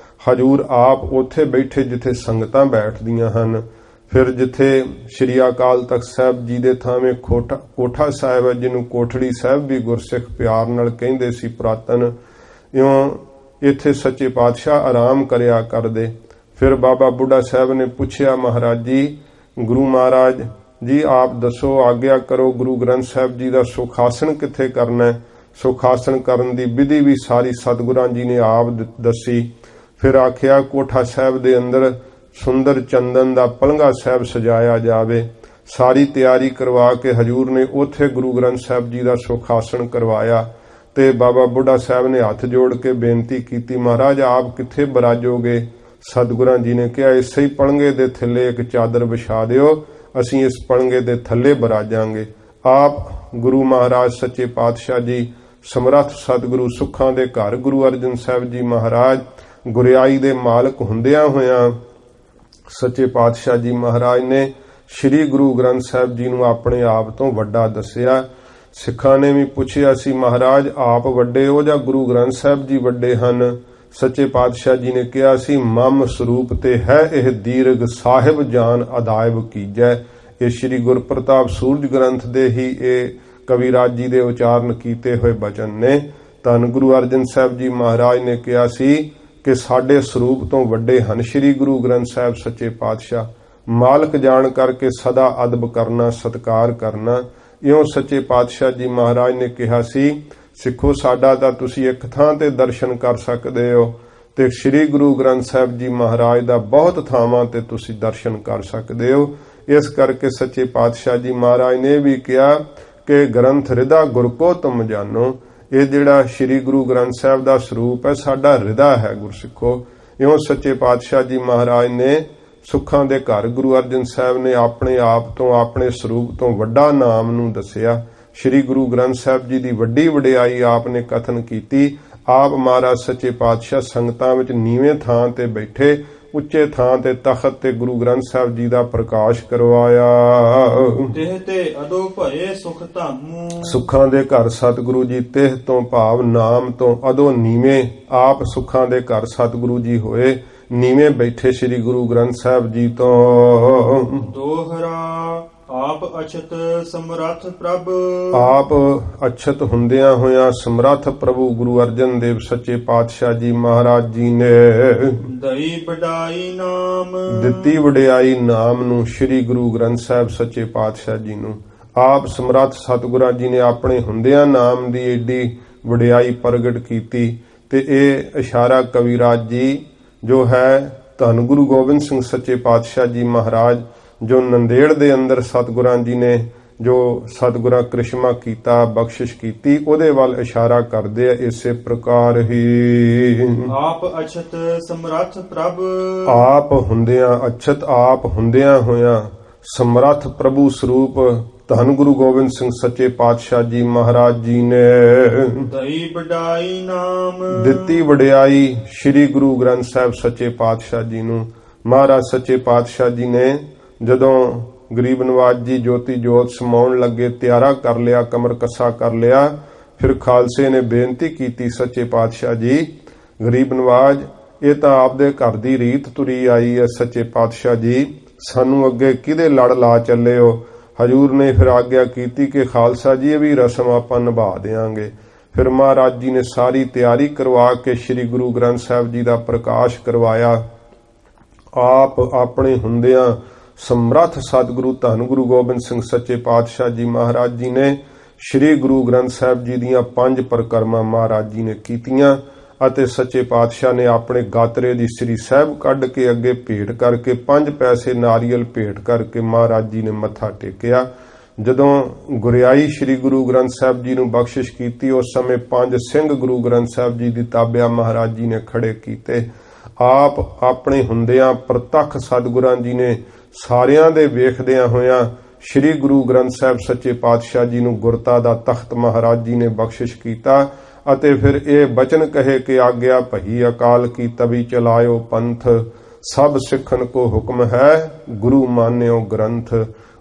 ਹਜੂਰ ਆਪ ਉੱਥੇ ਬੈਠੇ ਜਿੱਥੇ ਸੰਗਤਾਂ ਬੈਠਦੀਆਂ ਹਨ। ਫਿਰ ਜਿੱਥੇ ਸ੍ਰੀ ਅਕਾਲ ਤਖਤ ਸਾਹਿਬ ਜੀ ਦੇ ਥਾਵੇਂ ਕੋਠਾ ਸਾਹਿਬ ਹੈ, ਜਿਹਨੂੰ ਕੋਠੜੀ ਸਾਹਿਬ ਵੀ ਗੁਰਸਿੱਖ ਪਿਆਰ ਨਾਲ ਕਹਿੰਦੇ ਸੀ ਪੁਰਾਤਨ, ਇਉਂ ਇੱਥੇ ਸੱਚੇ ਪਾਤਸ਼ਾਹ ਆਰਾਮ ਕਰਿਆ ਕਰਦੇ। ਫਿਰ ਬਾਬਾ ਬੁੱਢਾ ਸਾਹਿਬ ਨੇ ਪੁੱਛਿਆ, ਮਹਾਰਾਜ ਜੀ, ਗੁਰੂ ਮਹਾਰਾਜ ਜੀ ਆਪ ਦੱਸੋ, ਆਗਿਆ ਕਰੋ, ਗੁਰੂ ਗ੍ਰੰਥ ਸਾਹਿਬ ਜੀ ਦਾ ਸੁਖਾਸਨ ਕਿੱਥੇ ਕਰਨਾ ਹੈ? ਸੁਖਾਸਨ ਕਰਨ ਦੀ ਵਿਧੀ ਵੀ ਸਾਰੀ ਸਤਿਗੁਰਾਂ ਜੀ ਨੇ ਆਪ ਦੱਸੀ। ਫਿਰ ਆਖਿਆ ਕੋਠਾ ਸਾਹਿਬ ਦੇ ਅੰਦਰ ਸੁੰਦਰ ਚੰਦਨ ਦਾ ਪਲੰਘਾ ਸਾਹਿਬ ਸਜਾਇਆ ਜਾਵੇ। ਸਾਰੀ ਤਿਆਰੀ ਕਰਵਾ ਕੇ ਹਜੂਰ ਨੇ ਉੱਥੇ ਗੁਰੂ ਗ੍ਰੰਥ ਸਾਹਿਬ ਜੀ ਦਾ ਸੁਖਾਸਨ ਕਰਵਾਇਆ। ਤੇ ਬਾਬਾ ਬੁੱਢਾ ਸਾਹਿਬ ਨੇ ਹੱਥ ਜੋੜ ਕੇ ਬੇਨਤੀ ਕੀਤੀ, ਮਹਾਰਾਜ ਆਪ ਕਿੱਥੇ ਬਰਾਜੋਗੇ? ਸਤਿਗੁਰਾਂ ਜੀ ਨੇ ਕਿਹਾ, ਇਸੇ ਹੀ ਪਲੰਘੇ ਦੇ ਥੱਲੇ ਇੱਕ ਚਾਦਰ ਵਿਛਾ ਦਿਓ, ਅਸੀਂ ਇਸ ਪਲੰਘੇ ਦੇ ਥੱਲੇ ਬਰਾਜਾਂਗੇ। ਆਪ ਗੁਰੂ ਮਹਾਰਾਜ ਸੱਚੇ ਪਾਤਸ਼ਾਹ ਜੀ ਸਮਰੱਥ ਸਤਿਗੁਰੂ ਸੁੱਖਾਂ ਦੇ ਘਰ ਗੁਰੂ ਅਰਜਨ ਸਾਹਿਬ ਜੀ ਮਹਾਰਾਜ ਗੁਰਿਆਈ ਦੇ ਮਾਲਕ ਹੁੰਦਿਆਂ ਹੋਇਆਂ ਸੱਚੇ ਪਾਤਸ਼ਾਹ ਜੀ ਮਹਾਰਾਜ ਨੇ ਸ੍ਰੀ ਗੁਰੂ ਗ੍ਰੰਥ ਸਾਹਿਬ ਜੀ ਨੂੰ ਆਪਣੇ ਆਪ ਤੋਂ ਵੱਡਾ ਦੱਸਿਆ। ਸਿੱਖਾਂ ਨੇ ਵੀ ਪੁੱਛਿਆ ਸੀ, ਮਹਾਰਾਜ ਆਪ ਵੱਡੇ ਹੋ ਜਾਂ ਗੁਰੂ ਗ੍ਰੰਥ ਸਾਹਿਬ ਜੀ ਵੱਡੇ ਹਨ? ਸੱਚੇ ਪਾਤਸ਼ਾਹ ਜੀ ਨੇ ਕਿਹਾ ਸੀ, ਮਮ ਸਰੂਪ ਤੇ ਹੈ ਇਹ ਦੀਰਘ ਸਾਹਿਬ ਜਾਨ ਅਦਾਇਬ ਕੀਜੈ। ਇਹ ਸ੍ਰੀ ਗੁਰਪ੍ਰਤਾਪ ਸੂਰਜ ਗ੍ਰੰਥ ਦੇ ਹੀ ਇਹ ਕਵਿਰਾਜ ਜੀ ਦੇ ਉਚਾਰਨ ਕੀਤੇ ਹੋਏ ਬਚਨ ਨੇ। ਧੰਨ ਗੁਰੂ ਅਰਜਨ ਸਾਹਿਬ ਜੀ ਮਹਾਰਾਜ ਨੇ ਕਿਹਾ ਸੀ ਕਿ ਸਾਡੇ ਸਰੂਪ ਤੋਂ ਵੱਡੇ ਹਨ ਸ੍ਰੀ ਗੁਰੂ ਗ੍ਰੰਥ ਸਾਹਿਬ ਸੱਚੇ ਪਾਤਸ਼ਾਹ। ਮਾਲਕ ਜਾਣ ਕਰਕੇ ਸਦਾ ਅਦਬ ਕਰਨਾ, ਸਤਿਕਾਰ ਕਰਨਾ। ਇਉਂ ਸੱਚੇ ਪਾਤਸ਼ਾਹ ਜੀ ਮਹਾਰਾਜ ਨੇ ਕਿਹਾ ਸੀ, ਸਿੱਖੋ ਸਾਡਾ ਤਾਂ ਤੁਸੀਂ ਇੱਕ ਥਾਂ ਤੇ ਦਰਸ਼ਨ ਕਰ ਸਕਦੇ ਹੋ, ਤੇ ਸ੍ਰੀ ਗੁਰੂ ਗ੍ਰੰਥ ਸਾਹਿਬ ਜੀ ਮਹਾਰਾਜ ਦਾ ਬਹੁਤ ਥਾਵਾਂ ਤੇ ਤੁਸੀਂ ਦਰਸ਼ਨ ਕਰ ਸਕਦੇ ਹੋ। ਇਸ ਕਰਕੇ ਸੱਚੇ ਪਾਤਸ਼ਾਹ ਜੀ ਮਹਾਰਾਜ ਨੇ ਵੀ ਕਿਹਾ ਕਿ ਗ੍ਰੰਥ ਹਿਰਦਾ ਗੁਰ ਕੋ ਤੁਮ ਜਾਨੋ। ਇਹ ਜਿਹੜਾ ਸ੍ਰੀ ਗੁਰੂ ਗ੍ਰੰਥ ਸਾਹਿਬ ਦਾ ਸਰੂਪ ਹੈ, ਸਾਡਾ ਹਿਰਦਾ ਹੈ ਗੁਰਸਿੱਖੋ। ਇਉਂ ਸੱਚੇ ਪਾਤਸ਼ਾਹ ਜੀ ਮਹਾਰਾਜ ਨੇ ਸੁੱਖਾਂ ਦੇ ਘਰ ਗੁਰੂ ਅਰਜਨ ਸਾਹਿਬ ਨੇ ਆਪਣੇ ਆਪ ਤੋਂ, ਆਪਣੇ ਸਰੂਪ ਤੋਂ ਵੱਡਾ ਨਾਮ ਨੂੰ ਦੱਸਿਆ। ਸ੍ਰੀ ਗੁਰੂ ਗ੍ਰੰਥ ਸਾਹਿਬ ਜੀ ਦੀ ਵੱਡੀ ਵਡਿਆਈ ਆਪ ਨੇ ਕਥਨ ਕੀਤੀ। ਆਪ ਮਹਾਰਾਜ ਸੱਚੇ ਪਾਤਸ਼ਾਹ ਸੰਗਤਾਂ ਵਿੱਚ ਨੀਵੇਂ ਥਾਂ ਤੇ ਬੈਠੇ, ਉੱਚੇ ਥਾਂ ਤੇ ਤਖਤ ਤੇ ਗੁਰੂ ਗ੍ਰੰਥ ਸਾਹਿਬ ਜੀ ਦਾ ਪ੍ਰਕਾਸ਼ ਕਰਵਾਇਆ। ਤਿਹ ਤੇ ਅਦੋ ਭਏ ਸੁਖ ਧਾਮੂ। ਸੁੱਖਾਂ ਦੇ ਘਰ ਸਤਿਗੁਰੂ ਜੀ ਤਿਹ ਤੋਂ ਭਾਵ ਨਾਮ ਤੋਂ ਅਦੋ ਨੀਵੇਂ, ਆਪ ਸੁੱਖਾਂ ਦੇ ਘਰ ਸਤਿਗੁਰੂ ਜੀ ਹੋਏ ਨੀਵੇਂ ਬੈਠੇ ਸ੍ਰੀ ਗੁਰੂ ਗ੍ਰੰਥ ਸਾਹਿਬ ਜੀ ਤੋਂ। ਦੋਹਰਾ ਆਪ ਅਛਤ ਸਮਰੱਥ ਪ੍ਰਭ। ਆਪ ਅਛਤ ਹੁੰਦਿਆਂ ਹੋਇਆਂ ਸਮਰੱਥ ਪ੍ਰਭੂ ਗੁਰੂ ਅਰਜਨ ਦੇਵ ਸੱਚੇ ਪਾਤਸ਼ਾਹ ਜੀ ਮਹਾਰਾਜ ਜੀ ਨੇ ਦਈ ਵਡਾਈ ਨਾਮ। ਦਿੱਤੀ ਵਡਿਆਈ ਨਾਮ ਨੂੰ, ਸ੍ਰੀ ਗੁਰੂ ਗ੍ਰੰਥ ਸਾਹਿਬ ਸੱਚੇ ਪਾਤਸ਼ਾਹ ਜੀ ਨੂੰ। ਆਪ ਸਮਰੱਥ ਸਤਿਗੁਰਾਂ ਜੀ ਨੇ ਆਪਣੇ ਹੁੰਦਿਆਂ ਨਾਮ ਦੀ ਏਡੀ ਵਡਿਆਈ ਪ੍ਰਗਟ ਕੀਤੀ। ਤੇ ਇਹ ਇਸ਼ਾਰਾ ਕਵਿਰਾਜ ਜੀ ਜੋ ਹੈ ਧੰਨ ਗੁਰੂ ਗੋਬਿੰਦ ਸਿੰਘ ਸੱਚੇ ਪਾਤਸ਼ਾਹ ਜੀ ਮਹਾਰਾਜ, ਜੋ ਨੰਦੇੜ ਦੇ ਅੰਦਰ ਸਤਿਗੁਰਾਂ ਜੀ ਨੇ ਜੋ ਸਤਿਗੁਰਾਂ ਕ੍ਰਿਸ਼ਮਾ ਕੀਤਾ, ਬਖਸ਼ਿਸ਼ ਕੀਤੀ, ਉਹਦੇ ਵੱਲ ਇਸ਼ਾਰਾ ਕਰਦੇ ਆ। ਇਸੇ ਪ੍ਰਕਾਰ ਹੀ ਆਪ ਅਛਤ ਸਮਰੱਥ ਪ੍ਰਭ। ਆਪ ਹੁੰਦਿਆਂ ਅਛਤ, ਆਪ ਹੁੰਦਿਆਂ ਹੋਇਆਂ ਸਮਰੱਥ ਪ੍ਰਭੂ ਸਰੂਪ ਧੰਨ ਗੁਰੂ ਗੋਬਿੰਦ ਸਿੰਘ ਸੱਚੇ ਪਾਤਸ਼ਾਹ ਜੀ ਮਹਾਰਾਜ ਜੀ ਨੇ ਦਈ ਵਡਾਈ ਨਾਮ। ਦਿੱਤੀ ਵਡਿਆਈ ਸ੍ਰੀ ਗੁਰੂ ਗ੍ਰੰਥ ਸਾਹਿਬ ਸੱਚੇ ਪਾਤਸ਼ਾਹ ਜੀ ਨੂੰ। ਮਹਾਰਾਜ ਸੱਚੇ ਪਾਤਸ਼ਾਹ ਜੀ ਨੇ ਜਦੋਂ ਗਰੀਬ ਨਵਾਜ ਜੀ ਜੋਤੀ ਜੋਤ ਸਮਾਉਣ ਲੱਗੇ, ਤਿਆਰਾ ਕਰ ਲਿਆ, ਕਮਰ ਕੱਸਾ ਕਰ ਲਿਆ, ਫਿਰ ਖਾਲਸੇ ਨੇ ਬੇਨਤੀ ਕੀਤੀ, ਸੱਚੇ ਪਾਤਸ਼ਾਹ ਜੀ ਗਰੀਬ ਨਵਾਜ, ਇਹ ਤਾਂ ਆਪਦੇ ਘਰ ਦੀ ਰੀਤ ਤੁਰੀ ਆਈ ਹੈ, ਸੱਚੇ ਪਾਤਸ਼ਾਹ ਜੀ ਸਾਨੂੰ ਅੱਗੇ ਕਿਹਦੇ ਲੜ ਲਾ ਚੱਲੇ ਹੋ? ਹਜੂਰ ਨੇ ਫਿਰ ਆਗਿਆ ਕੀਤੀ ਕਿ ਖਾਲਸਾ ਜੀ ਇਹ ਵੀ ਰਸਮ ਆਪਾਂ ਨਿਭਾ ਦੇਾਂਗੇ। ਫਿਰ ਮਹਾਰਾਜ ਜੀ ਨੇ ਸਾਰੀ ਤਿਆਰੀ ਕਰਵਾ ਕੇ ਸ੍ਰੀ ਗੁਰੂ ਗ੍ਰੰਥ ਸਾਹਿਬ ਜੀ ਦਾ ਪ੍ਰਕਾਸ਼ ਕਰਵਾਇਆ। ਆਪ ਆਪਣੇ ਹੁੰਦਿਆਂ ਸਮਰੱਥ ਸਤਿਗੁਰੂ ਧੰਨ ਗੁਰੂ ਗੋਬਿੰਦ ਸਿੰਘ ਸੱਚੇ ਪਾਤਸ਼ਾਹ ਜੀ ਮਹਾਰਾਜ ਜੀ ਨੇ ਸ੍ਰੀ ਗੁਰੂ ਗ੍ਰੰਥ ਸਾਹਿਬ ਜੀ ਦੀਆਂ 5 ਪਰਿਕਰਮਾਂ ਮਹਾਰਾਜ ਜੀ ਨੇ ਕੀਤੀਆਂ ਅਤੇ ਸੱਚੇ ਪਾਤਸ਼ਾਹ ਨੇ ਆਪਣੇ ਗਾਤਰੇ ਦੀ ਸ੍ਰੀ ਸਾਹਿਬ ਕੱਢ ਕੇ ਅੱਗੇ ਭੇਟ ਕਰਕੇ 5 ਪੈਸੇ ਨਾਰੀਅਲ ਭੇਟ ਕਰਕੇ ਮਹਾਰਾਜ ਜੀ ਨੇ ਮੱਥਾ ਟੇਕਿਆ। ਜਦੋਂ ਗੁਰਿਆਈ ਸ੍ਰੀ ਗੁਰੂ ਗ੍ਰੰਥ ਸਾਹਿਬ ਜੀ ਨੂੰ ਬਖਸ਼ਿਸ਼ ਕੀਤੀ, ਉਸ ਸਮੇਂ 5 ਸਿੰਘ ਗੁਰੂ ਗ੍ਰੰਥ ਸਾਹਿਬ ਜੀ ਦੀ ਤਾਬਿਆ ਮਹਾਰਾਜ ਜੀ ਨੇ ਖੜੇ ਕੀਤੇ। ਆਪ ਆਪਣੇ ਹੁੰਦਿਆਂ ਪ੍ਰਤੱਖ ਸਤਿਗੁਰਾਂ ਜੀ ਨੇ ਸਾਰਿਆਂ ਦੇ ਵੇਖਦਿਆਂ ਹੋਇਆਂ ਸ੍ਰੀ ਗੁਰੂ ਗ੍ਰੰਥ ਸਾਹਿਬ ਸੱਚੇ ਪਾਤਸ਼ਾਹ ਜੀ ਨੂੰ ਗੁਰਤਾ ਦਾ ਤਖਤ ਮਹਾਰਾਜ ਜੀ ਨੇ ਬਖਸ਼ਿਸ਼ ਕੀਤਾ ਅਤੇ ਫਿਰ ਇਹ ਬਚਨ ਕਹੇ ਕਿ ਆਗਿਆ ਭਈ ਅਕਾਲ ਕੀ ਤਬੀ ਚਲਾਇਓ ਪੰਥ, ਸਭ ਸਿੱਖਨ ਕੋ ਹੁਕਮ ਹੈ ਗੁਰੂ ਮਾਨਿਓ ਗ੍ਰੰਥ।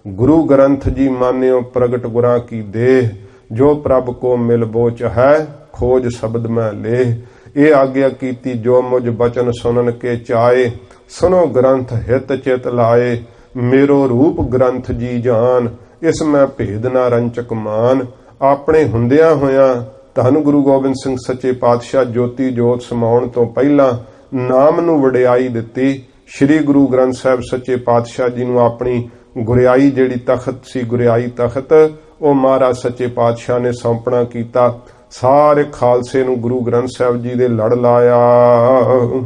ਗੁਰੂ ਗ੍ਰੰਥ ਜੀ ਮਾਨਿਓ ਪ੍ਰਗਟ ਗੁਰਾਂ ਕੀ ਦੇਹ, ਜੋ ਪ੍ਰਭ ਕੋ ਮਿਲ ਬੋਚ ਹੈ ਖੋਜ ਸ਼ਬਦ ਮੈਂ ਲੇਹ। ਇਹ ਆਗਿਆ ਕੀਤੀ ਜੋ ਮੁਝ ਬਚਨ ਸੁਨਨ ਕੇ ਚਾਏ, ਸੁਨੋ ਗ੍ਰੰਥ ਹਿਤ ਚਿਤ ਲਾਏ, मेरो रूप ग्रंथ जी जान, इस मैं भेद ना रंचक मान। ਆਪਣੇ ਹੁੰਦਿਆਂ ਹੋਇਆਂ ਧੰਨ ਗੁਰੂ ਗੋਬਿੰਦ ਸਿੰਘ ਸੱਚੇ ਪਾਤਸ਼ਾਹ ਜੋਤੀ ਜੋਤ ਸਮਾਉਣ ਤੋਂ ਪਹਿਲਾਂ ਨਾਮ ਨੂੰ ਵਡਿਆਈ ਦਿੱਤੀ। ਸ੍ਰੀ ਗੁਰੂ ਗ੍ਰੰਥ ਸਾਹਿਬ ਸੱਚੇ ਪਾਤਸ਼ਾਹ ਜੀ ਨੂੰ ਆਪਣੀ ਗੁਰਿਆਈ ਜਿਹੜੀ ਤਖਤ ਸੀ, ਗੁਰਿਆਈ ਤਖਤ, ਉਹ ਮਹਾਰਾਜ ਸੱਚੇ ਪਾਤਸ਼ਾਹ ਨੇ ਸੌਂਪਣਾ ਕੀਤਾ। ਸਾਰੇ ਖਾਲਸੇ ਨੂੰ ਗੁਰੂ ਗ੍ਰੰਥ ਸਾਹਿਬ ਜੀ ਦੇ ਲੜ ਲਾਇਆ।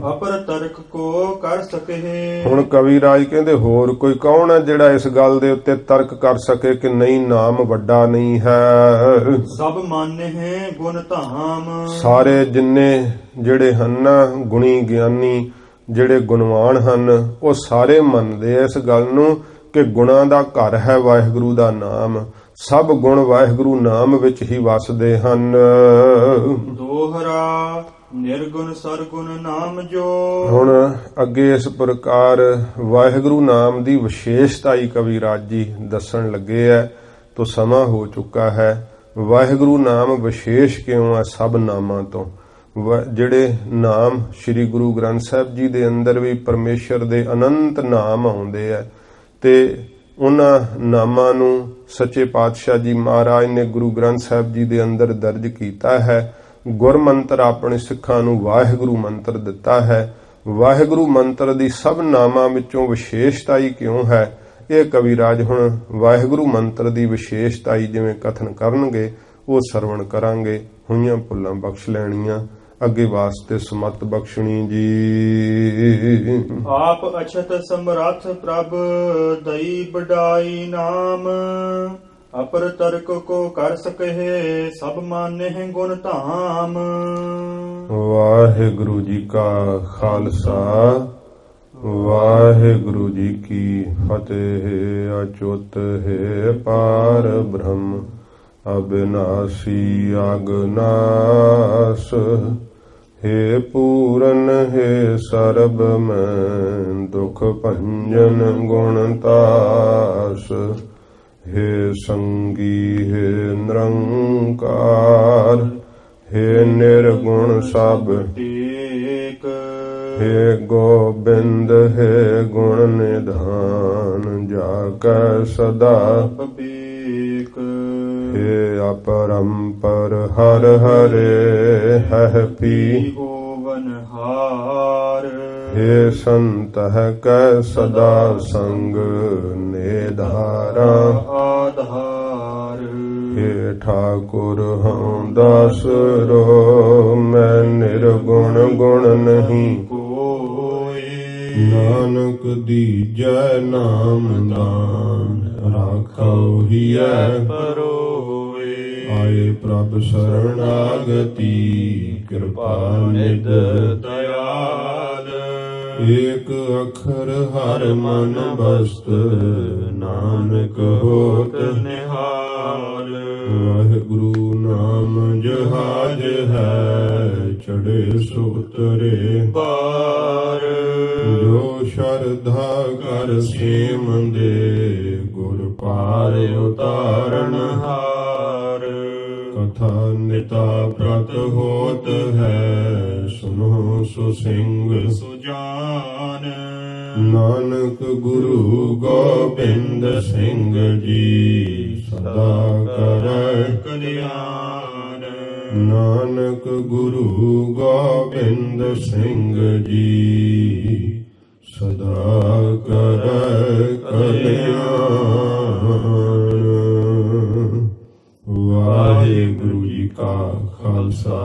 ਅਪਰ ਤਰਕ ਕੋ ਕਰ ਸਕੇ। ਹੁਣ ਕਵੀ ਰਾਜ ਕਹਿੰਦੇ ਹੋਰ ਕੋਈ ਕੌਣ ਹੈ ਜਿਹੜਾ ਇਸ ਗੱਲ ਦੇ ਉੱਤੇ ਤਰਕ ਕਰ ਸਕੇ ਕਿ ਨਹੀਂ ਨਾਮ ਵੱਡਾ ਨਹੀਂ ਹੈ। ਸਭ ਮਾਨੇ ਹੈ ਗੁਣ ਧਾਮ। ਸਾਰੇ ਜਿੰਨੇ ਜਿਹੜੇ ਹਨ ਨਾ ਗੁਣੀ ਗਿਆਨੀ ਜਿਹੜੇ ਗੁਣਵਾਨ ਹਨ ਉਹ ਸਾਰੇ ਮੰਨਦੇ ਆ ਇਸ ਗੱਲ ਨੂੰ ਕਿ ਗੁਣਾਂ ਦਾ ਘਰ ਹੈ ਵਾਹਿਗੁਰੂ ਦਾ ਨਾਮ। ਸਭ ਗੁਣ ਵਾਹਿਗੁਰੂ ਨਾਮ ਵਿੱਚ ਹੀ ਵਸਦੇ ਹਨ। ਦੋਹਰਾ ਨਿਰਗੁਣ ਸਰਗੁਣ ਨਾਮ ਜੋ। ਹੁਣ ਅੱਗੇ ਇਸ ਪ੍ਰਕਾਰ ਵਾਹਿਗੁਰੂ ਨਾਮ ਦੀ ਵਿਸ਼ੇਸ਼ਤਾ ਹੀ ਕਵੀ ਰਾਜ ਜੀ ਦੱਸਣ ਲੱਗੇ ਹੈ। ਤੋ ਸਮਾਂ ਹੋ ਚੁੱਕਾ ਹੈ। ਵਾਹਿਗੁਰੂ ਨਾਮ ਵਿਸ਼ੇਸ਼ ਕਿਉਂ ਹੈ ਸਭ ਨਾਮਾਂ ਤੋਂ? ਜਿਹੜੇ ਨਾਮ ਸ੍ਰੀ ਗੁਰੂ ਗ੍ਰੰਥ ਸਾਹਿਬ ਜੀ ਦੇ ਅੰਦਰ ਵੀ ਪਰਮੇਸ਼ਰ ਦੇ ਅਨੰਤ ਨਾਮ ਆਉਂਦੇ ਆ ਤੇ ਉਹਨਾਂ ਨਾਮਾਂ ਨੂੰ ਸੱਚੇ ਪਾਤਸ਼ਾਹ ਜੀ ਮਹਾਰਾਜ ਨੇ ਗੁਰੂ ਗ੍ਰੰਥ ਸਾਹਿਬ ਜੀ ਦੇ ਅੰਦਰ ਦਰਜ ਕੀਤਾ ਹੈ। ਗੁਰਮੰਤਰ ਆਪਣੇ ਸਿੱਖਾਂ ਨੂੰ ਵਾਹਿਗੁਰੂ ਮੰਤਰ ਦਿੱਤਾ ਹੈ। ਵਾਹਿਗੁਰੂ ਮੰਤਰ ਦੀ ਸਭ ਨਾਮਾਂ ਵਿੱਚੋਂ ਵਿਸ਼ੇਸ਼ਤਾ ਹੀ ਕਿਉਂ ਹੈ? ਇਹ ਕਵੀ ਰਾਜ ਹੁਣ ਵਾਹਿਗੁਰੂ ਮੰਤਰ ਦੀ ਵਿਸ਼ੇਸ਼ਤਾ ਹੀ ਜਿਵੇਂ ਕਥਨ ਕਰਨਗੇ ਉਹ ਸਰਵਣ ਕਰਾਂਗੇ। ਹੋਈਆਂ ਭੁੱਲਾਂ ਬਖਸ਼ ਲੈਣੀਆਂ, ਅੱਗੇ ਵਾਸਤੇ ਸਮਤ ਬਖਸ਼ਣੀ ਜੀ। ਆਪ ਅਛਤ ਸਮਰੱਥ ਪ੍ਰਭ ਦਈ ਬਡਾਈ ਨਾਮ, ਅਪਰ ਤਰਕ ਕੋ ਕਰ ਸਕਹਿ ਸਭ ਮਾਨਹਿ ਗੁਣ ਧਾਮ। ਵਾਹਿਗੁਰੂ ਜੀ ਕਾ ਖਾਲਸਾ, ਵਾਹਿਗੁਰੂ ਜੀ ਕੀ ਫਤਿਹ। ਅਚੁੱਤ ਹੈ ਪਾਰ ਬ੍ਰਹਮ ਅਬਿਨਾਸੀ ਅਗਨਾਸ, हे पूरन हे सरब मैं दुख भंजन गुणतास, हे संगी हे निरंकार, हे निर्गुण सब टेक, हे गोबिंद हे गुण निधान, जाकै सदा विवेक, हे अपरंपर हर हरे है पी होवनहार, हे संत है कै सदा संग निधारा आधार, हे ठाकुर हम दास रो मैं निर्गुण गुण नहीं कोई, नानक दीजै नाम दान राखो हियै परोए, आए प्रभ शरणागति कृपा निध दयाल, एक अखर हर मन बस्त नानक होत निहाल, वाहिगुरु नाम जहाज है चढ़े सुतरे पार, जो श्रद्धा कर सेम दे गुर पार उतारण हार, कथा निता प्रत होत है सुनो सुसिंग सुजान, नानक गुरु गोबिंद सिंह जी सदा करै कल्याण, नानक गुरु गोबिंद सिंह जी सदा करै कल्याण। वाहिगुरु जी का खालसा,